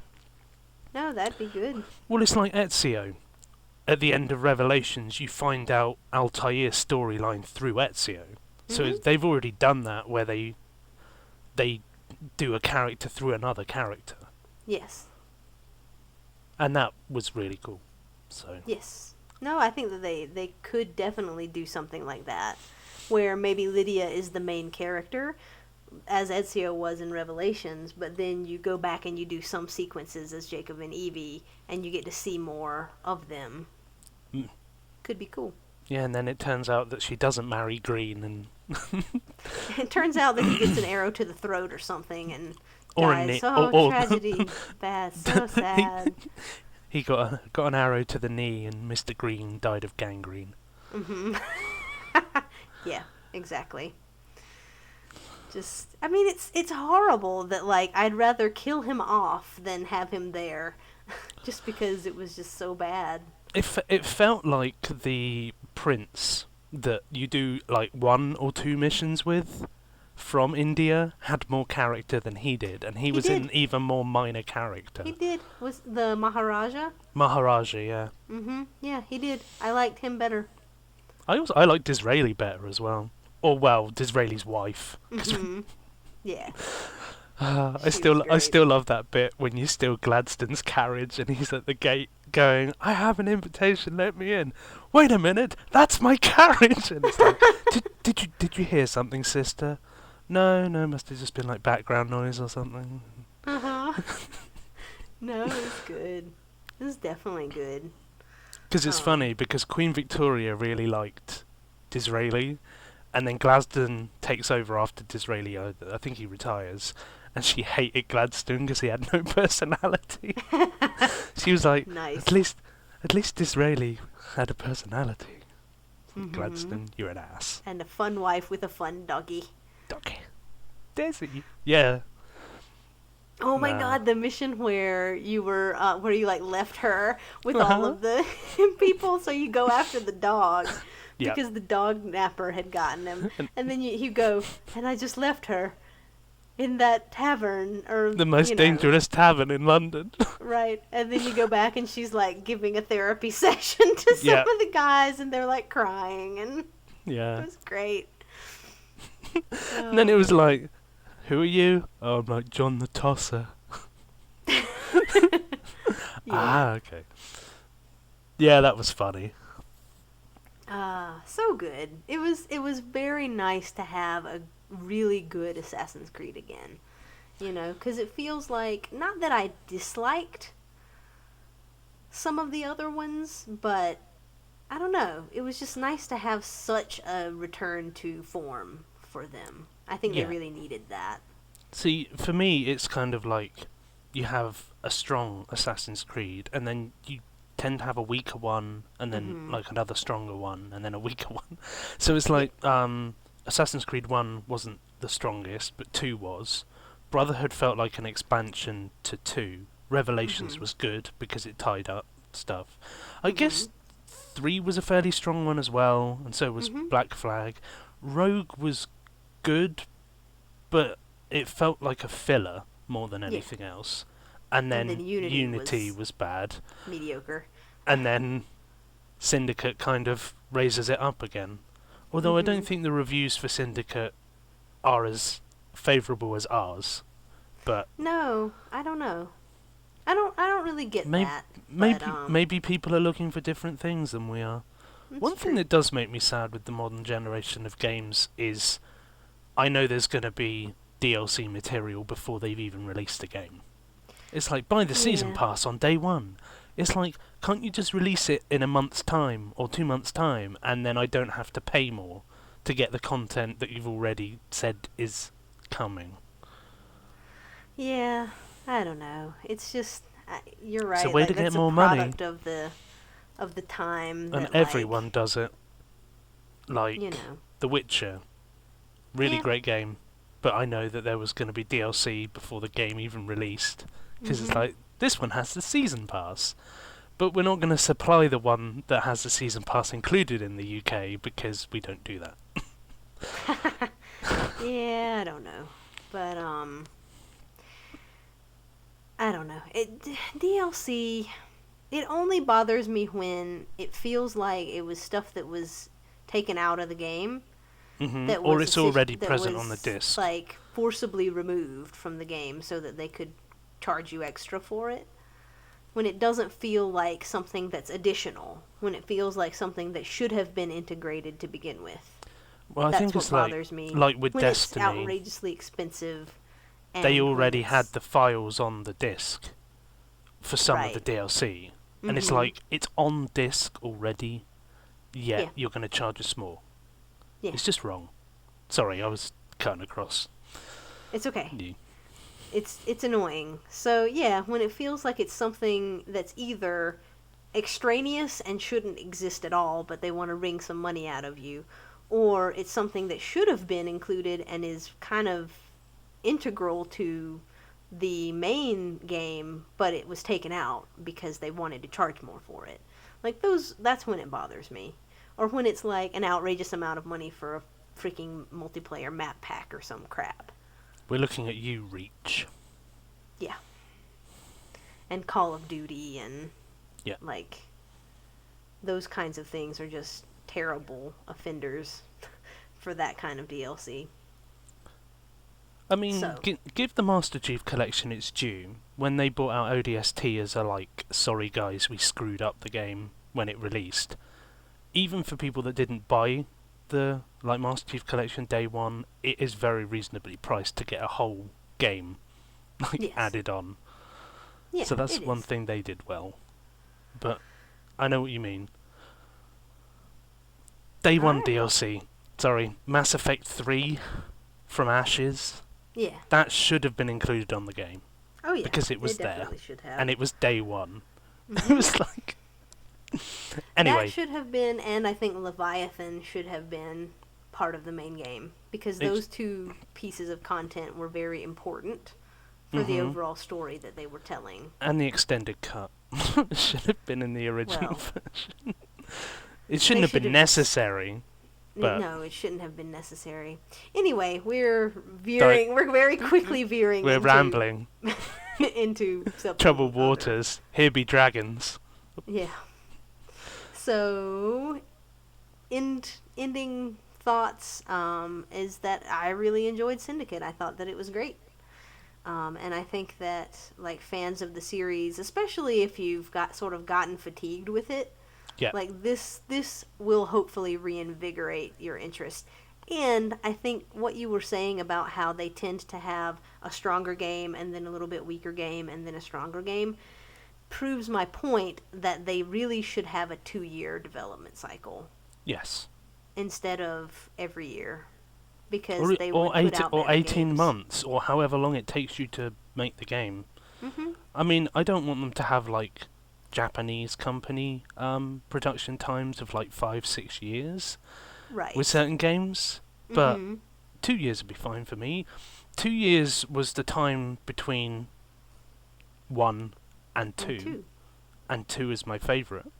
Yeah. No, that'd be good. Well, it's like Ezio. At the end of Revelations, you find out Altair's storyline through Ezio. So Mhm. they've already done that, where they do a character through another character, Yes. and that was really cool. So Yes. No, I think that they could definitely do something like that. where maybe Lydia is the main character, as Ezio was in Revelations, but then you go back and you do some sequences as Jacob and Evie, and you get to see more of them. Mm. Could be cool. Yeah, and then it turns out that she doesn't marry Green, and It turns out that he gets an arrow to the throat or something and or dies. Oh, tragedy. Bad. So sad. he got an arrow to the knee, and Mr. Green died of gangrene. Mm-hmm. Yeah, exactly. Just, I mean, it's horrible that, like, I'd rather kill him off than have him there, just because it was just so bad. It felt like the prince that you do like 1 or 2 missions with from India had more character than he did, and he was did. an even more minor character. He did. Was the Maharaja? Maharaja, yeah. Mm-hmm. Yeah, he did. I liked him better. I liked Disraeli better as well. Or well, Disraeli's wife. Mm-hmm. Yeah. I still love that bit when you steal Gladstone's carriage and he's at the gate going, "I have an invitation, let me in." "Wait a minute, that's my carriage." And it's like, did you hear something, sister? No, must have just been like background noise or something. Uh-huh. No, it was good. It was definitely good. Because it's funny, because Queen Victoria really liked Disraeli, and then Gladstone takes over after Disraeli. I think he retires, and she hated Gladstone because he had no personality. She was like, Nice. At least Disraeli had a personality. Mm-hmm. Gladstone, you're an ass. And a fun wife with a fun doggy. Doggy. Daisy. Yeah. Oh my god, the mission where you were, where you like left her with all of the people, so you go after the dog. Yep. Because the dog napper had gotten him. And then you go, and I just left her in that tavern, or The most dangerous tavern in London. Right. And then you go back and she's like giving a therapy session to some of the guys, and they're like crying, and Yeah. it was great. And then it was like, "Who are you?" "Oh, I'm like John the Tosser." Yeah. Ah, okay. Yeah, that was funny. So good. It was very nice to have a really good Assassin's Creed again. You know, because it feels like, not that I disliked some of the other ones, but I don't know. It was just nice to have such a return to form for them. I think they really needed that. See, for me, it's kind of like you have a strong Assassin's Creed, and then you tend to have a weaker one, and then like another stronger one, and then a weaker one. So it's like Assassin's Creed 1 wasn't the strongest, but 2 was. Brotherhood felt like an expansion to 2. Revelations was good because it tied up stuff. I guess 3 was a fairly strong one as well, and so was Black Flag. Rogue was good, but it felt like a filler more than anything else. And then Unity was bad. Mediocre. And then Syndicate kind of raises it up again. Although I don't think the reviews for Syndicate are as favourable as ours. But no, I don't know. I don't really get that. Maybe people are looking for different things than we are. One thing that does make me sad with the modern generation of games is I know there's going to be DLC material before they've even released the game. It's like, buy the season pass on day 1. It's like, can't you just release it in a month's time or 2 months' time, and then I don't have to pay more to get the content that you've already said is coming? Yeah, I don't know. It's just, you're right. It's a way to get more money. It's a product of the time. And everyone does it. Like, The Witcher. Really great game. But I know that there was going to be DLC before the game even released. Because it's like, this one has the season pass. But we're not going to supply the one that has the season pass included in the UK because we don't do that. Yeah, I don't know. But, I don't know. DLC, it only bothers me when it feels like it was stuff that was taken out of the game. Or it's already present on the disc. Like, forcibly removed from the game so that they could charge you extra for it. When it doesn't feel like something that's additional. When it feels like something that should have been integrated to begin with. Well, I That's think what it's bothers me. like with When it's Destiny, outrageously expensive, they and when already had it's the files on the disc for some of the right. DLC, and it's Mhm. like it's on disc already. Yet Yeah. you're going to charge us more. Yeah. It's just wrong. Sorry, I was cutting across It's okay. you. It's annoying. So yeah, when it feels like it's something that's either extraneous and shouldn't exist at all, but they want to wring some money out of you, or it's something that should have been included and is kind of integral to the main game, but it was taken out because they wanted to charge more for it. Like those, that's when it bothers me. Or when it's like an outrageous amount of money for a freaking multiplayer map pack or some crap. We're looking at you, Reach. Yeah. And Call of Duty and Yeah. like those kinds of things are just terrible offenders for that kind of DLC. I mean, So, give the Master Chief Collection its due. When they brought out ODST as a like, sorry guys, we screwed up the game when it released. Even for people that didn't buy the like Master Chief Collection day one, it is very reasonably priced to get a whole game like yes. added on. Yeah, So that's it one is. thing they did well. But I know what you mean. Day one Alright. DLC. Sorry, Mass Effect 3 from Ashes. Yeah. That should have been included on the game Oh yeah. because it was there, definitely should have. and it was day one. It Mhm. was like That anyway. should have been, and I think Leviathan should have been part of the main game because It's- those two pieces of content were very important for the Mhm. overall story that they were telling. And the extended cut should have been in the original Well, version. It shouldn't have should been have- necessary. But- No, it shouldn't have been necessary. Anyway, we're veering. We're very quickly veering. We're into, rambling. into something Troubled other. waters. Here be dragons. Yeah. So, ending thoughts is that I really enjoyed Syndicate. I thought that it was great. And I think that like fans of the series, especially if you've gotten fatigued with it, Yeah. like this will hopefully reinvigorate your interest. And I think what you were saying about how they tend to have a stronger game and then a little bit weaker game and then a stronger game proves my point that they really should have a 2-year development cycle Yes. instead of every year, because Or, they or, would put eight, out or better 18 games. months, or however long it takes you to make the game. Mm-hmm. I mean, I don't want them to have, like, Japanese company production times of, like, 5-6 years Right. with certain games, but Mhm. 2 years would be fine for me. 2 years was the time between 1 and 2, And two. and 2 is my favourite.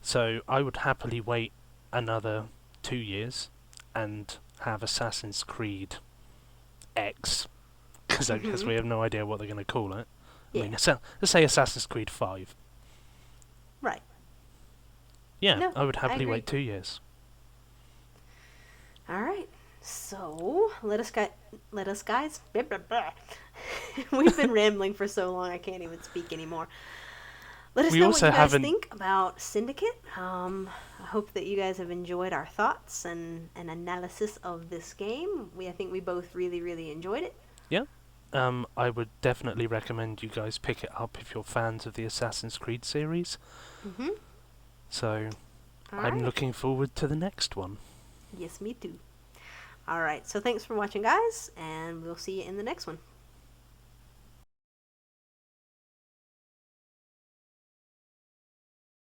So I would happily wait another 2 years and have Assassin's Creed X, because I guess Mhm. we have no idea what they're going to call it. I Yeah. mean, let's say Assassin's Creed 5. Right. Yeah, No, I would I happily agree. wait 2 years. All right. So let us guys. Blah, blah, blah. We've been rambling for so long I can't even speak anymore. Let us We know what also you guys haven't- think about Syndicate. I hope that you guys have enjoyed our thoughts and an analysis of this game. I think we both really, really enjoyed it. I would definitely recommend you guys pick it up if you're fans of the Assassin's Creed series. Mm-hmm. So All I'm right. looking forward to the next one. Yes, me too. All right. So thanks for watching, guys, and we'll see you in the next one.